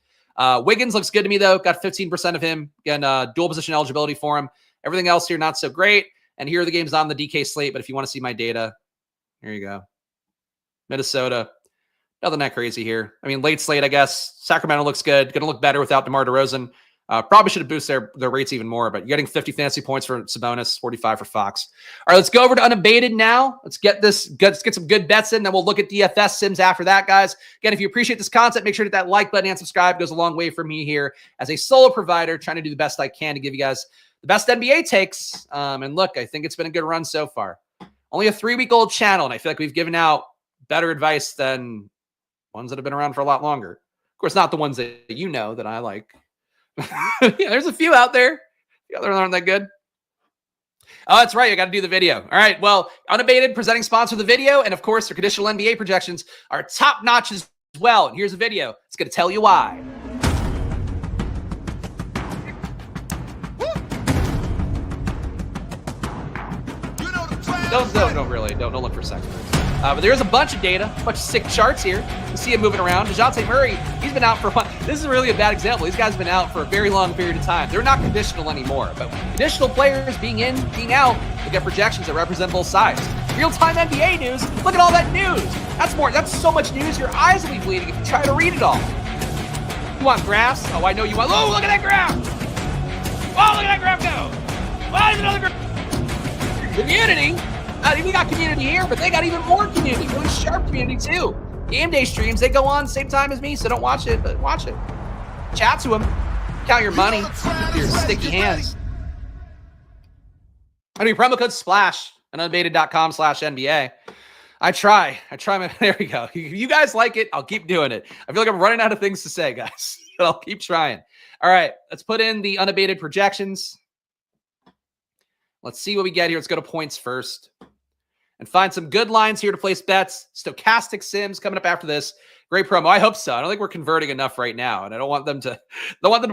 Wiggins looks good to me, though. Got 15% of him. Again, dual position eligibility for him. Everything else here, not so great. And here are the games on the DK slate. But if you want to see my data, here you go. Minnesota. Nothing that crazy here. I mean, late slate, I guess. Sacramento looks good. Going to look better without DeMar DeRozan. Probably should have boosted their rates even more, but you're getting 50 fantasy points for Sabonis, 45 for Fox. All right, let's go over to Unabated now. Let's get some good bets in, then we'll look at DFS sims after that, guys. Again, if you appreciate this content, make sure to hit that like button and subscribe. It goes a long way for me here as a solo provider, trying to do the best I can to give you guys the best NBA takes. And look, I think it's been a good run so far. Only a 3-week-old channel, and I feel like we've given out better advice than ones that have been around for a lot longer. Of course, not the ones that you know that I like. Yeah, there's a few out there. The others aren't that good. Oh, that's right. I got to do the video. All right. Well, Unabated, presenting sponsor of the video. And of course, their traditional NBA projections are top notch as well. And here's a video. It's going to tell you why. Don't look for a second. But there is a bunch of data, a bunch of sick charts here. You see him moving around. DeJounte Murray, he's been out for a while. This is really a bad example. These guys have been out for a very long period of time. They're not conditional anymore. But conditional players being in, being out, they get projections that represent both sides. Real-time NBA news. Look at all that news. That's so much news. Your eyes will be bleeding if you try to read it all. You want graphs? Oh, I know you want. Oh, look at that graph. Oh, look at that graph go. Oh, there's another graph. Community. We got community here, but they got even more community. Really sharp community, too. Game day streams, they go on same time as me, so don't watch it, but watch it. Chat to them. Count your money with your sticky hands. I do promo code SPLASH on unabated.com/NBA. I try my, there we go. You guys like it, I'll keep doing it. I feel like I'm running out of things to say, guys, but I'll keep trying. All right, let's put in the unabated projections. Let's see what we get here. Let's go to points first. and find some good lines here to place bets. Stokastic Sims coming up after this. Great promo. I hope so. I don't think we're converting enough right now, and I don't want them to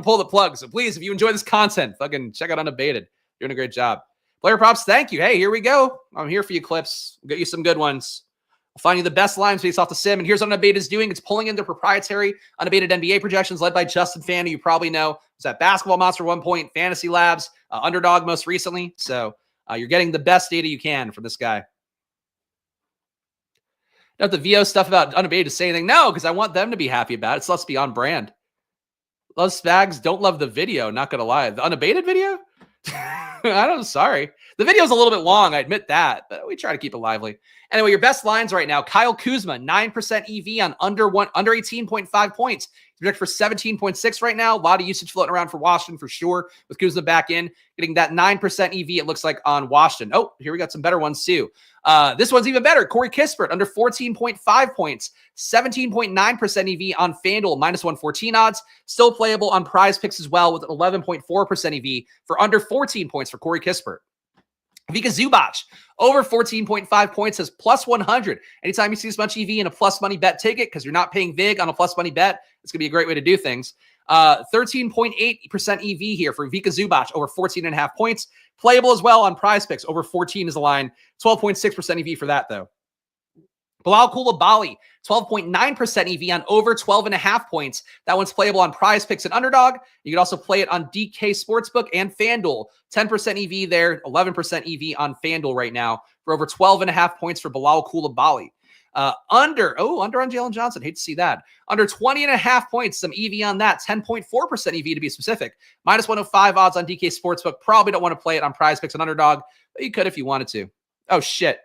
pull the plug. So please, if you enjoy this content, fucking check out Unabated. Doing a great job. Player props, thank you. Hey, here we go. I'm here for you, Clips. We'll get you some good ones. I'll find you the best lines based off the sim. And here's what Unabated is doing. It's pulling in their proprietary Unabated NBA projections led by Justin Fan, who you probably know. It's at Basketball Monster 1 Point, Fantasy Labs, Underdog most recently. So you're getting the best data you can from this guy. Not the VO stuff about Unabated to say anything. No, because I want them to be happy about it. So let's be on brand. Love Spags. Don't love the video. Not going to lie. The Unabated video? Sorry. The video's a little bit long. I admit that, but we try to keep it lively. Anyway, your best lines right now. Kyle Kuzma, 9% EV on under 18.5 points. Project for 17.6 right now. A lot of usage floating around for Washington for sure. With Kuzma back in, getting that 9% EV, it looks like, on Washington. Oh, here we got some better ones too. This one's even better. Corey Kispert, under 14.5 points. 17.9% EV on FanDuel, minus 114 odds. Still playable on PrizePicks as well with 11.4% EV for under 14 points for Corey Kispert. Vika Zubac, over 14.5 points, has plus 100. Anytime you see this much EV in a plus money bet ticket, because you're not paying VIG on a plus money bet, it's going to be a great way to do things. 13.8% EV here for Vika Zubac, over 14.5 points. Playable as well on PrizePicks, over 14 is the line. 12.6% EV for that, though. Bilal Coulibaly, 12.9% EV on over 12.5 points. That one's playable on PrizePicks and Underdog. You can also play it on DK Sportsbook and FanDuel. 10% EV there, 11% EV on FanDuel right now for over 12.5 points for Bilal Coulibaly. Under on Jalen Johnson. Hate to see that. Under 20.5 points, some EV on that. 10.4% EV to be specific. Minus 105 odds on DK Sportsbook. Probably don't want to play it on PrizePicks and Underdog, but you could if you wanted to. Oh, shit.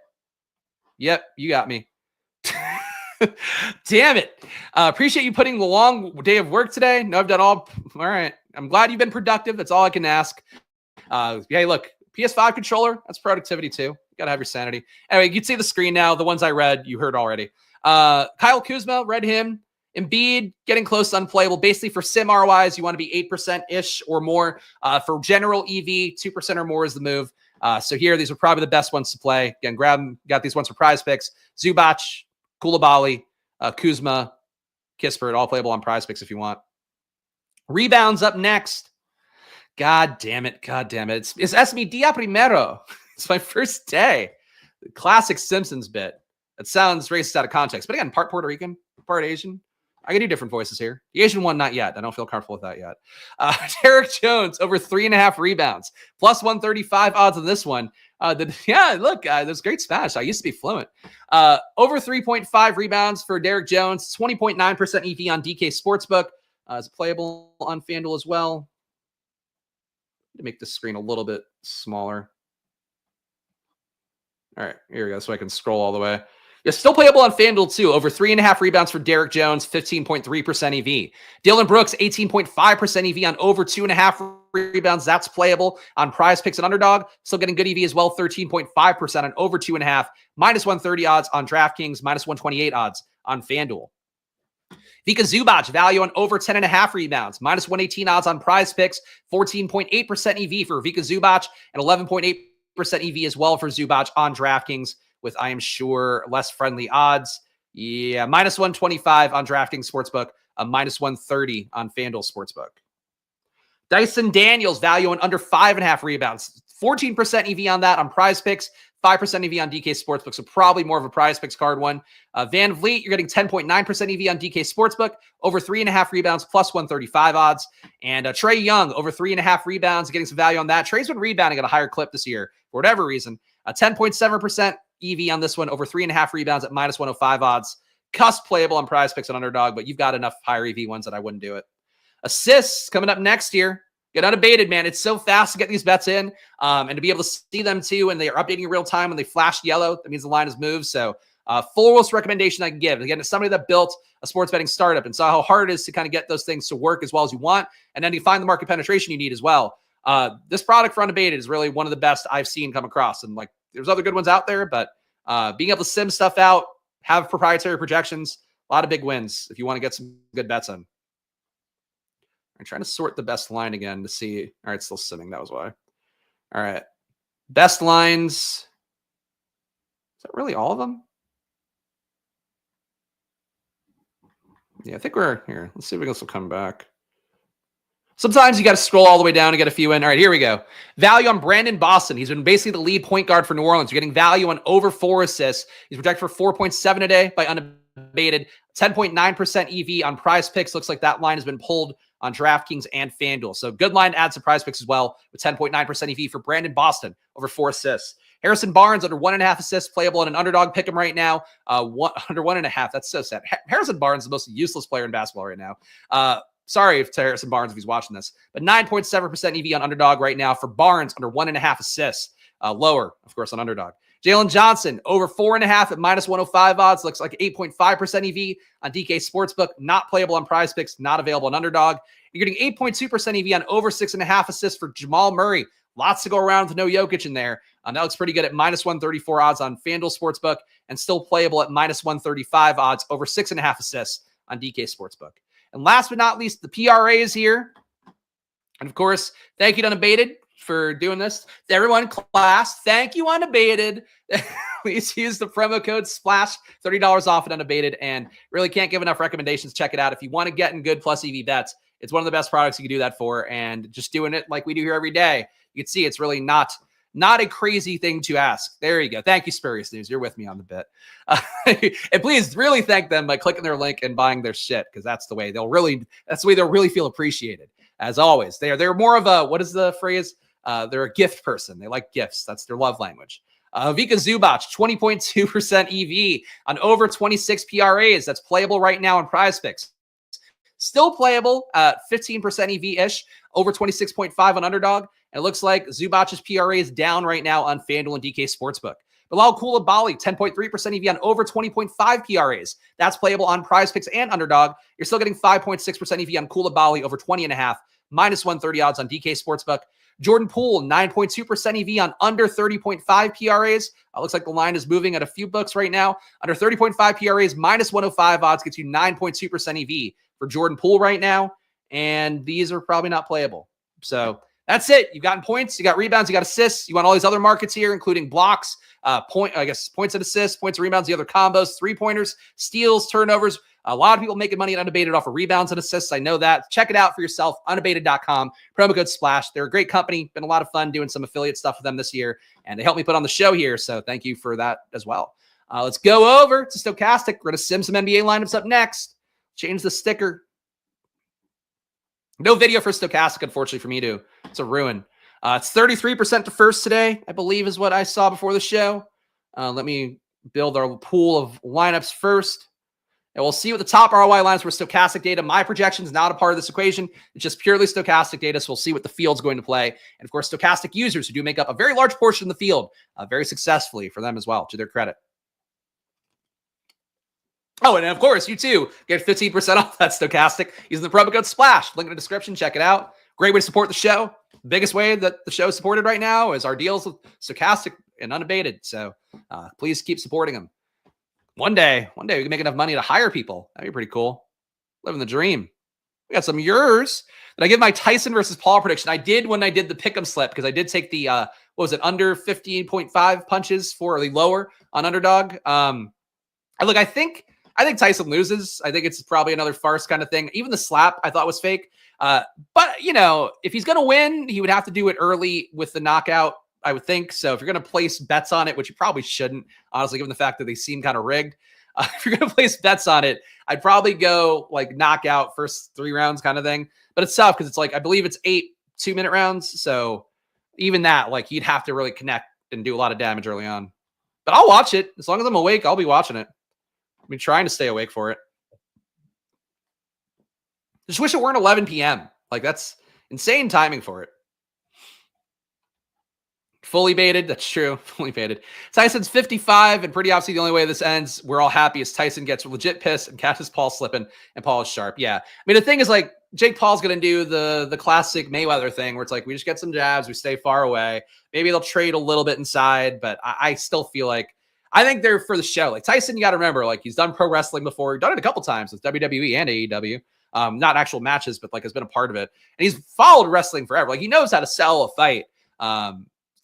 Yep, you got me. Damn it. Appreciate you putting the long day of work today. No, I've done all right. I'm glad you've been productive. That's all I can ask. Hey, look, PS5 controller, that's productivity too. You gotta have your sanity. Anyway, you can see the screen now. The ones I read, you heard already. Kyle Kuzma, read him. Embiid, getting close to unplayable. Basically, for sim ROIs, you want to be 8%-ish or more. For general EV, 2% or more is the move. So here, these are probably the best ones to play. Again, got these ones for PrizePicks. Zubac, Coulibaly, Kuzma, Kispert, all playable on PrizePicks if you want. Rebounds up next. God damn it. It's es mi dia primero. It's my first day. The classic Simpsons bit. It sounds racist out of context. But again, part Puerto Rican, part Asian. I can do different voices here. The Asian one, not yet. I don't feel comfortable with that yet. Derek Jones, over 3.5 rebounds. Plus 135 odds on this one. Look, there's great Spanish. I used to be fluent. Over 3.5 rebounds for Derek Jones. 20.9% EV on DK Sportsbook. It's playable on FanDuel as well. To make the screen a little bit smaller. All right, here we go. So I can scroll all the way. Yeah, still playable on FanDuel too. Over 3.5 rebounds for Derek Jones, 15.3% EV. Dylan Brooks, 18.5% EV on over 2.5 rebounds. That's playable on PrizePicks and Underdog. Still getting good EV as well, 13.5% on over 2.5. Minus 130 odds on DraftKings, minus 128 odds on FanDuel. Vika Zubac, value on over 10.5 rebounds. Minus 118 odds on PrizePicks, 14.8% EV for Vika Zubac, and 11.8% EV as well for Zubac on DraftKings, with, I am sure, less friendly odds. Yeah, minus 125 on DraftKings Sportsbook, minus 130 on FanDuel Sportsbook. Dyson Daniels, value on under 5.5 rebounds. 14% EV on that on PrizePicks, 5% EV on DK Sportsbook, so probably more of a PrizePicks card one. Van Vliet, you're getting 10.9% EV on DK Sportsbook, over 3.5 rebounds, plus 135 odds. And Trae Young, over 3.5 rebounds, getting some value on that. Trae's been rebounding at a higher clip this year for whatever reason. 10.7% EV on this one, over 3.5 rebounds at minus 105 odds. Cusp playable on PrizePicks and Underdog, but you've got enough higher EV ones that I wouldn't do it. Assists coming up next year. Get Unabated, man. It's so fast to get these bets in and to be able to see them too. And they are updating in real time when they flash yellow. That means the line has moved. So fullest recommendation I can give. Again, it's somebody that built a sports betting startup and saw how hard it is to kind of get those things to work as well as you want. And then you find the market penetration you need as well. This product for Unabated is really one of the best I've seen come across. And like, there's other good ones out there, but being able to sim stuff out, have proprietary projections, a lot of big wins if you want to get some good bets in. I'm trying to sort the best line again to see. All right, still simming. That was why. All right. Best lines. Is that really all of them? Yeah, I think we're here. Let's see if this will come back. Sometimes you got to scroll all the way down to get a few in. All right, here we go. Value on Brandon Boston. He's been basically the lead point guard for New Orleans. You're getting value on over 4 assists. He's projected for 4.7 a day by Unabated. 10.9% EV on PrizePicks. Looks like that line has been pulled on DraftKings and FanDuel. So good line to add to PrizePicks as well with 10.9% EV for Brandon Boston over 4 assists. Harrison Barnes under 1.5 assists, playable in an Underdog pick'em right now. Under 1.5. That's so sad. Harrison Barnes is the most useless player in basketball right now. Sorry to Harrison Barnes if he's watching this, but 9.7% EV on Underdog right now for Barnes under 1.5 assists. Lower, of course, on Underdog. Jalen Johnson over 4.5 at minus 105 odds. Looks like 8.5% EV on DK Sportsbook. Not playable on PrizePicks. Not available on Underdog. You're getting 8.2% EV on over 6.5 assists for Jamal Murray. Lots to go around with no Jokic in there. That looks pretty good at minus 134 odds on FanDuel Sportsbook and still playable at minus 135 odds over 6.5 assists on DK Sportsbook. And last but not least, the PRA is here. And of course, thank you to Unabated for doing this. To everyone, class, thank you, Unabated. Please use the promo code SPLASH, $30 off at Unabated. And really can't give enough recommendations. Check it out. If you want to get in good plus EV bets, it's one of the best products you can do that for. And just doing it like we do here every day, you can see it's really not a crazy thing to ask. There you go. Thank you, Spurious News. You're with me on the bit. And please really thank them by clicking their link and buying their shit, because that's the way they'll really feel appreciated. As always, they're more of a, what is the phrase? They're a gift person. They like gifts. That's their love language. Vika Zubac, 20.2% EV on over 26 PRAs. That's playable right now on PrizePicks. Still playable at 15% EV-ish, over 26.5 on Underdog. And it looks like Zubac's PRA is down right now on FanDuel and DK Sportsbook. Bilal Coulibaly, 10.3% EV on over 20.5 PRAs. That's playable on PrizePicks and Underdog. You're still getting 5.6% EV on Coulibaly over 20.5, minus 130 odds on DK Sportsbook. Jordan Poole, 9.2% EV on under 30.5 PRAs. Looks like the line is moving at a few books right now. Under 30.5 PRAs, minus 105 odds gets you 9.2% EV for Jordan Poole right now. And these are probably not playable. So that's it. You've gotten points, you got rebounds, you got assists. You want all these other markets here, including blocks, points and assists, points and rebounds, the other combos, 3-pointers, steals, turnovers. A lot of people making money at Unabated off of rebounds and assists. I know that. Check it out for yourself. Unabated.com. Promo code SPLASH. They're a great company. Been a lot of fun doing some affiliate stuff with them this year, and they helped me put on the show here. So thank you for that as well. Let's go over to Stokastic. We're going to sim some NBA lineups up next. Change the sticker. No video for Stokastic, unfortunately, for me too. It's a ruin. It's 33% to first today, I believe is what I saw before the show. Let me build our pool of lineups first. And we'll see what the top ROI lines were. Stokastic data. My projection is not a part of this equation. It's just purely Stokastic data. So we'll see what the field's going to play. And of course, Stokastic users who do make up a very large portion of the field very successfully for them as well, to their credit. Oh, and of course, you too get 15% off that Stokastic using the promo code SPLASH. Link in the description. Check it out. Great way to support the show. The biggest way that the show is supported right now is our deals with Stokastic and Unabated. So please keep supporting them. One day we can make enough money to hire people. That'd be pretty cool. Living the dream. We got some yours. Did I give my Tyson versus Paul prediction? I did when I did the pick'em slip, because I did take the what was it, under 15.5 punches for the lower on Underdog. I think Tyson loses. I think it's probably another farce kind of thing. Even the slap I thought was fake. But you know, if he's gonna win, he would have to do it early with the knockout, I would think. So if you're going to place bets on it, which you probably shouldn't, honestly, given the fact that they seem kind of rigged, if you're going to place bets on it, I'd probably go like knockout first 3 rounds kind of thing. But it's tough because it's like, I believe it's 8 2-minute rounds. So even that, like, you'd have to really connect and do a lot of damage early on. But I'll watch it. As long as I'm awake, I'll be watching it. I've been trying to stay awake for it. Just wish it weren't 11 p.m. Like, that's insane timing for it. Fully baited. That's true. Fully baited. Tyson's 55, and pretty obviously the only way this ends, we're all happy, is Tyson gets legit pissed and catches Paul slipping, and Paul is sharp. Yeah. I mean, the thing is, like, Jake Paul's going to do the classic Mayweather thing where it's like, we just get some jabs, we stay far away. Maybe they'll trade a little bit inside, but I still feel like, I think they're for the show. Like, Tyson, you got to remember, like, he's done pro wrestling before. He's done it a couple times with WWE and AEW. Not actual matches, but like has been a part of it. And he's followed wrestling forever. Like, he knows how to sell a fight.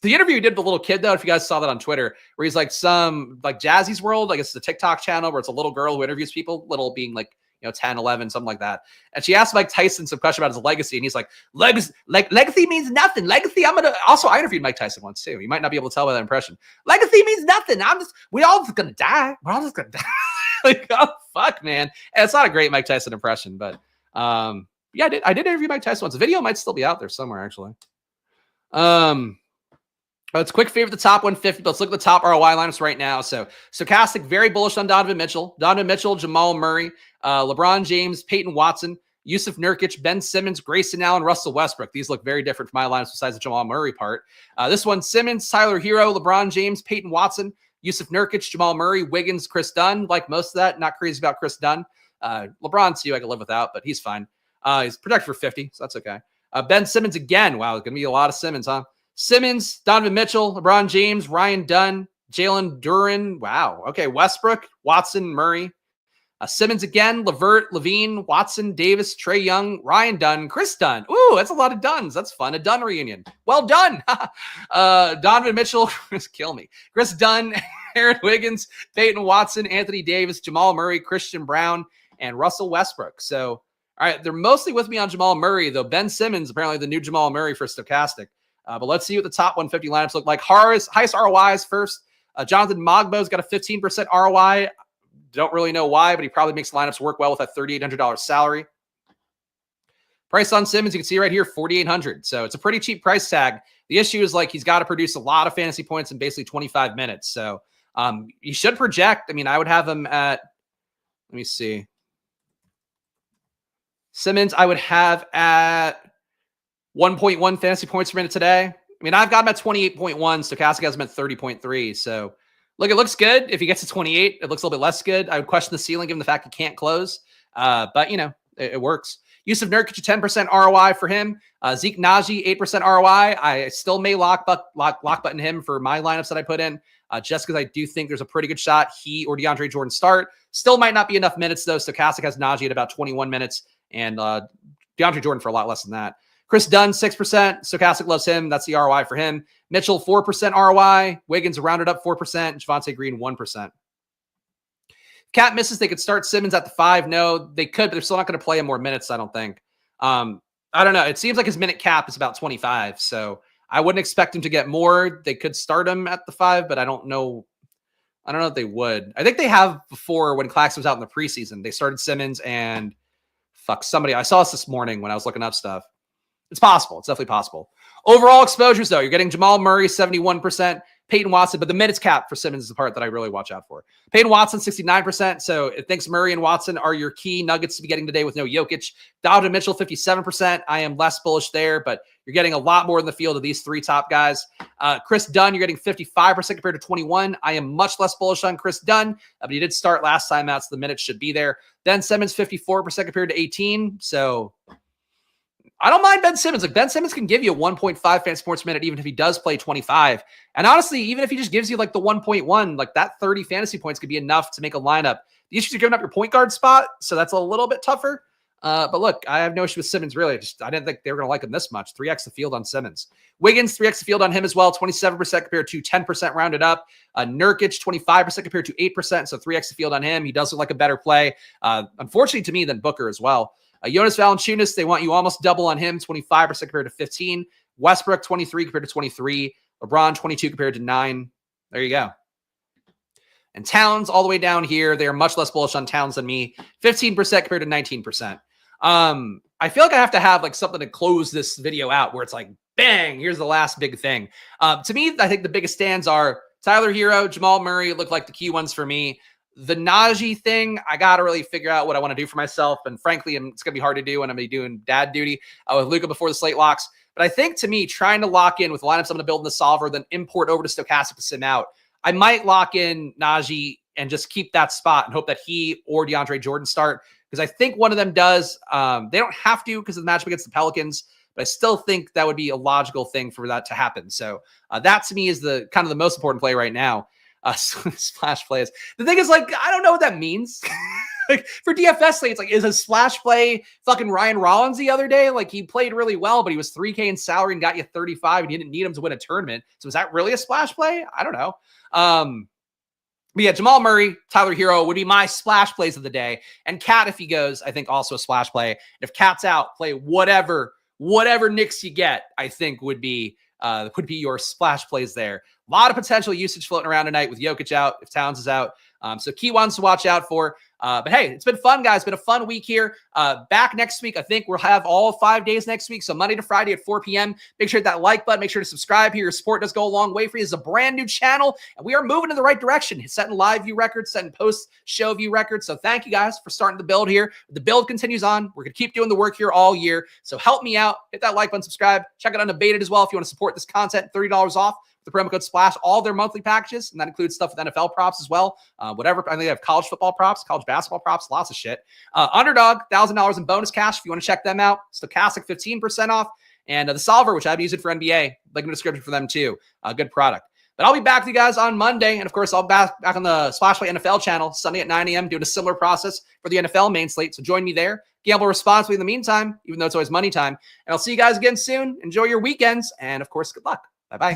The interview he did with the little kid, though, if you guys saw that on Twitter, where he's like some like Jazzy's World, I guess it's a TikTok channel where it's a little girl who interviews people, little being like, 10, 11, something like that. And she asked Mike Tyson some question about his legacy. And he's like, legacy means nothing. Legacy, I interviewed Mike Tyson once too. You might not be able to tell by that impression. Legacy means nothing. We all just going to die. We're all just going to die. Like, oh, fuck, man. And it's not a great Mike Tyson impression, but yeah, I did interview Mike Tyson once. The video might still be out there somewhere, actually. It's quick favorite the top 150. Let's look at the top ROI lineups right now. So Stokastic, very bullish on Donovan Mitchell. Jamal Murray, LeBron James, Peyton Watson, Yusuf Nurkic, Ben Simmons, Grayson Allen, Russell Westbrook. These look very different from my lineups besides the Jamal Murray part. This one, Simmons, Tyler Hero, LeBron James, Peyton Watson, Yusuf Nurkic, Jamal Murray, Wiggins, Chris Dunn. Like most of that, not crazy about Chris Dunn. LeBron too, I can live without, but he's fine. He's projected for 50, so that's okay. Ben Simmons again. Wow, it's going to be a lot of Simmons, huh? Simmons, Donovan Mitchell, LeBron James, Ryan Dunn, Jalen Duren. Wow. Okay. Westbrook, Watson, Murray. Simmons again, Levert, Levine, Watson, Davis, Trae Young, Ryan Dunn, Chris Dunn. Ooh, that's a lot of Dunns. That's fun. A Dunn reunion. Well done. Donovan Mitchell, kill me. Chris Dunn, Aaron Wiggins, Peyton Watson, Anthony Davis, Jamal Murray, Christian Brown, and Russell Westbrook. So, all right, they're mostly with me on Jamal Murray, though. Ben Simmons, apparently the new Jamal Murray for Stokastic. But let's see what the top 150 lineups look like. Highest ROIs first. Jonathan Mogbo's got a 15% ROI. Don't really know why, but he probably makes lineups work well with that $3,800 salary. Price on Simmons, you can see right here, $4,800. So it's a pretty cheap price tag. The issue is like he's got to produce a lot of fantasy points in basically 25 minutes. So he should project. I mean, I would have him at, let me see. Simmons, I would have at 1.1 fantasy points per minute today. I mean, I've got him at 28.1. Stokastic has him at 30.3. So, look, it looks good. If he gets to 28, it looks a little bit less good. I would question the ceiling given the fact he can't close. But, it works. Yusuf Nurkic, 10% ROI for him. Zeke Naji, 8% ROI. I still may lock button him for my lineups that I put in, just because I do think there's a pretty good shot he or DeAndre Jordan start. Still might not be enough minutes, though. Stokastic has Naji at about 21 minutes and DeAndre Jordan for a lot less than that. Chris Dunn, 6%. Stokastic loves him. That's the ROI for him. Mitchell, 4% ROI. Wiggins rounded up 4%. Javonte Green, 1%. Cat misses. They could start Simmons at the 5. No, they could, but they're still not going to play him more minutes, I don't think. I don't know. It seems like his minute cap is about 25, so I wouldn't expect him to get more. They could start him at the 5, but I don't know. I don't know if they would. I think they have before when Claxton was out in the preseason. They started Simmons and somebody. I saw this morning when I was looking up stuff. It's possible. It's definitely possible. Overall exposures, though, you're getting Jamal Murray, 71%, Peyton Watson, but the minutes cap for Simmons is the part that I really watch out for. Peyton Watson, 69%. So it thinks Murray and Watson are your key nuggets to be getting today with no Jokic. Donovan Mitchell, 57%. I am less bullish there, but you're getting a lot more in the field of these three top guys. Chris Dunn, you're getting 55% compared to 21. I am much less bullish on Chris Dunn, but he did start last time out, so the minutes should be there. Ben Simmons, 54% compared to 18. So I don't mind Ben Simmons. Like, Ben Simmons can give you a 1.5 fantasy points per minute, even if he does play 25. And honestly, even if he just gives you like the 1.1, like that 30 fantasy points could be enough to make a lineup. The issue is you're giving up your point guard spot, so that's a little bit tougher. But look, I have no issue with Simmons, really. I didn't think they were going to like him this much. 3x the field on Simmons. Wiggins, 3x the field on him as well. 27% compared to 10% rounded up. Nurkic, 25% compared to 8%. So 3x the field on him. He does look like a better play, unfortunately to me, than Booker as well. Jonas Valanciunas, they want you almost double on him, 25% compared to 15. Westbrook, 23 compared to 23. LeBron, 22 compared to 9. There you go. And Towns, all the way down here, they are much less bullish on Towns than me, 15% compared to 19%. I feel like I have to have like something to close this video out where it's like, bang, here's the last big thing. To me, I think the biggest stands are Tyler Hero, Jamal Murray look like the key ones for me. The Najee thing, I got to really figure out what I want to do for myself. And frankly, it's going to be hard to do when I'm going to be doing dad duty with Luca before the slate locks. But I think to me, trying to lock in with lineups I'm going to build in the solver, then import over to Stokastic to sim out, I might lock in Najee and just keep that spot and hope that he or DeAndre Jordan start. Because I think one of them does. They don't have to because of the matchup against the Pelicans. But I still think that would be a logical thing for that to happen. So that to me is the kind of the most important play right now. Splash plays. The thing is, like, I don't know what that means. Like for DFS slate, it's like, is a splash play fucking Ryan Rollins the other day? Like he played really well, but he was 3K in salary and got you 35 and you didn't need him to win a tournament. So is that really a splash play? I don't know. But yeah, Jamal Murray, Tyler Hero would be my splash plays of the day. And Cat, if he goes, I think also a splash play. And if Cat's out, play whatever Knicks you get, I think would be your splash plays there. A lot of potential usage floating around tonight with Jokic out, if Towns is out. So key ones to watch out for. But hey, it's been fun, guys. It's been a fun week here. Back next week. I think we'll have all 5 days next week. So Monday to Friday at 4 p.m. Make sure to hit that like button. Make sure to subscribe here. Your support does go a long way for you. It's a brand new channel, and we are moving in the right direction. Setting live view records, setting post-show view records. So thank you guys for starting the build here. The build continues on. We're going to keep doing the work here all year. So help me out. Hit that like button, subscribe. Check out Unabated as well if you want to support this content. $30 off. The promo code SPLASH, all their monthly packages, and that includes stuff with NFL props as well. Whatever, I think they have college football props, college basketball props, lots of shit. Underdog, $1,000 in bonus cash if you want to check them out. Stokastic, 15% off. And the Solver, which I've used it for NBA, link in the description for them too. Good product. But I'll be back with you guys on Monday. And of course, I'll be back on the Splashplay NFL channel Sunday at 9 a.m. doing a similar process for the NFL main slate. So join me there. Gamble responsibly in the meantime, even though it's always money time. And I'll see you guys again soon. Enjoy your weekends. And of course, good luck. Bye-bye.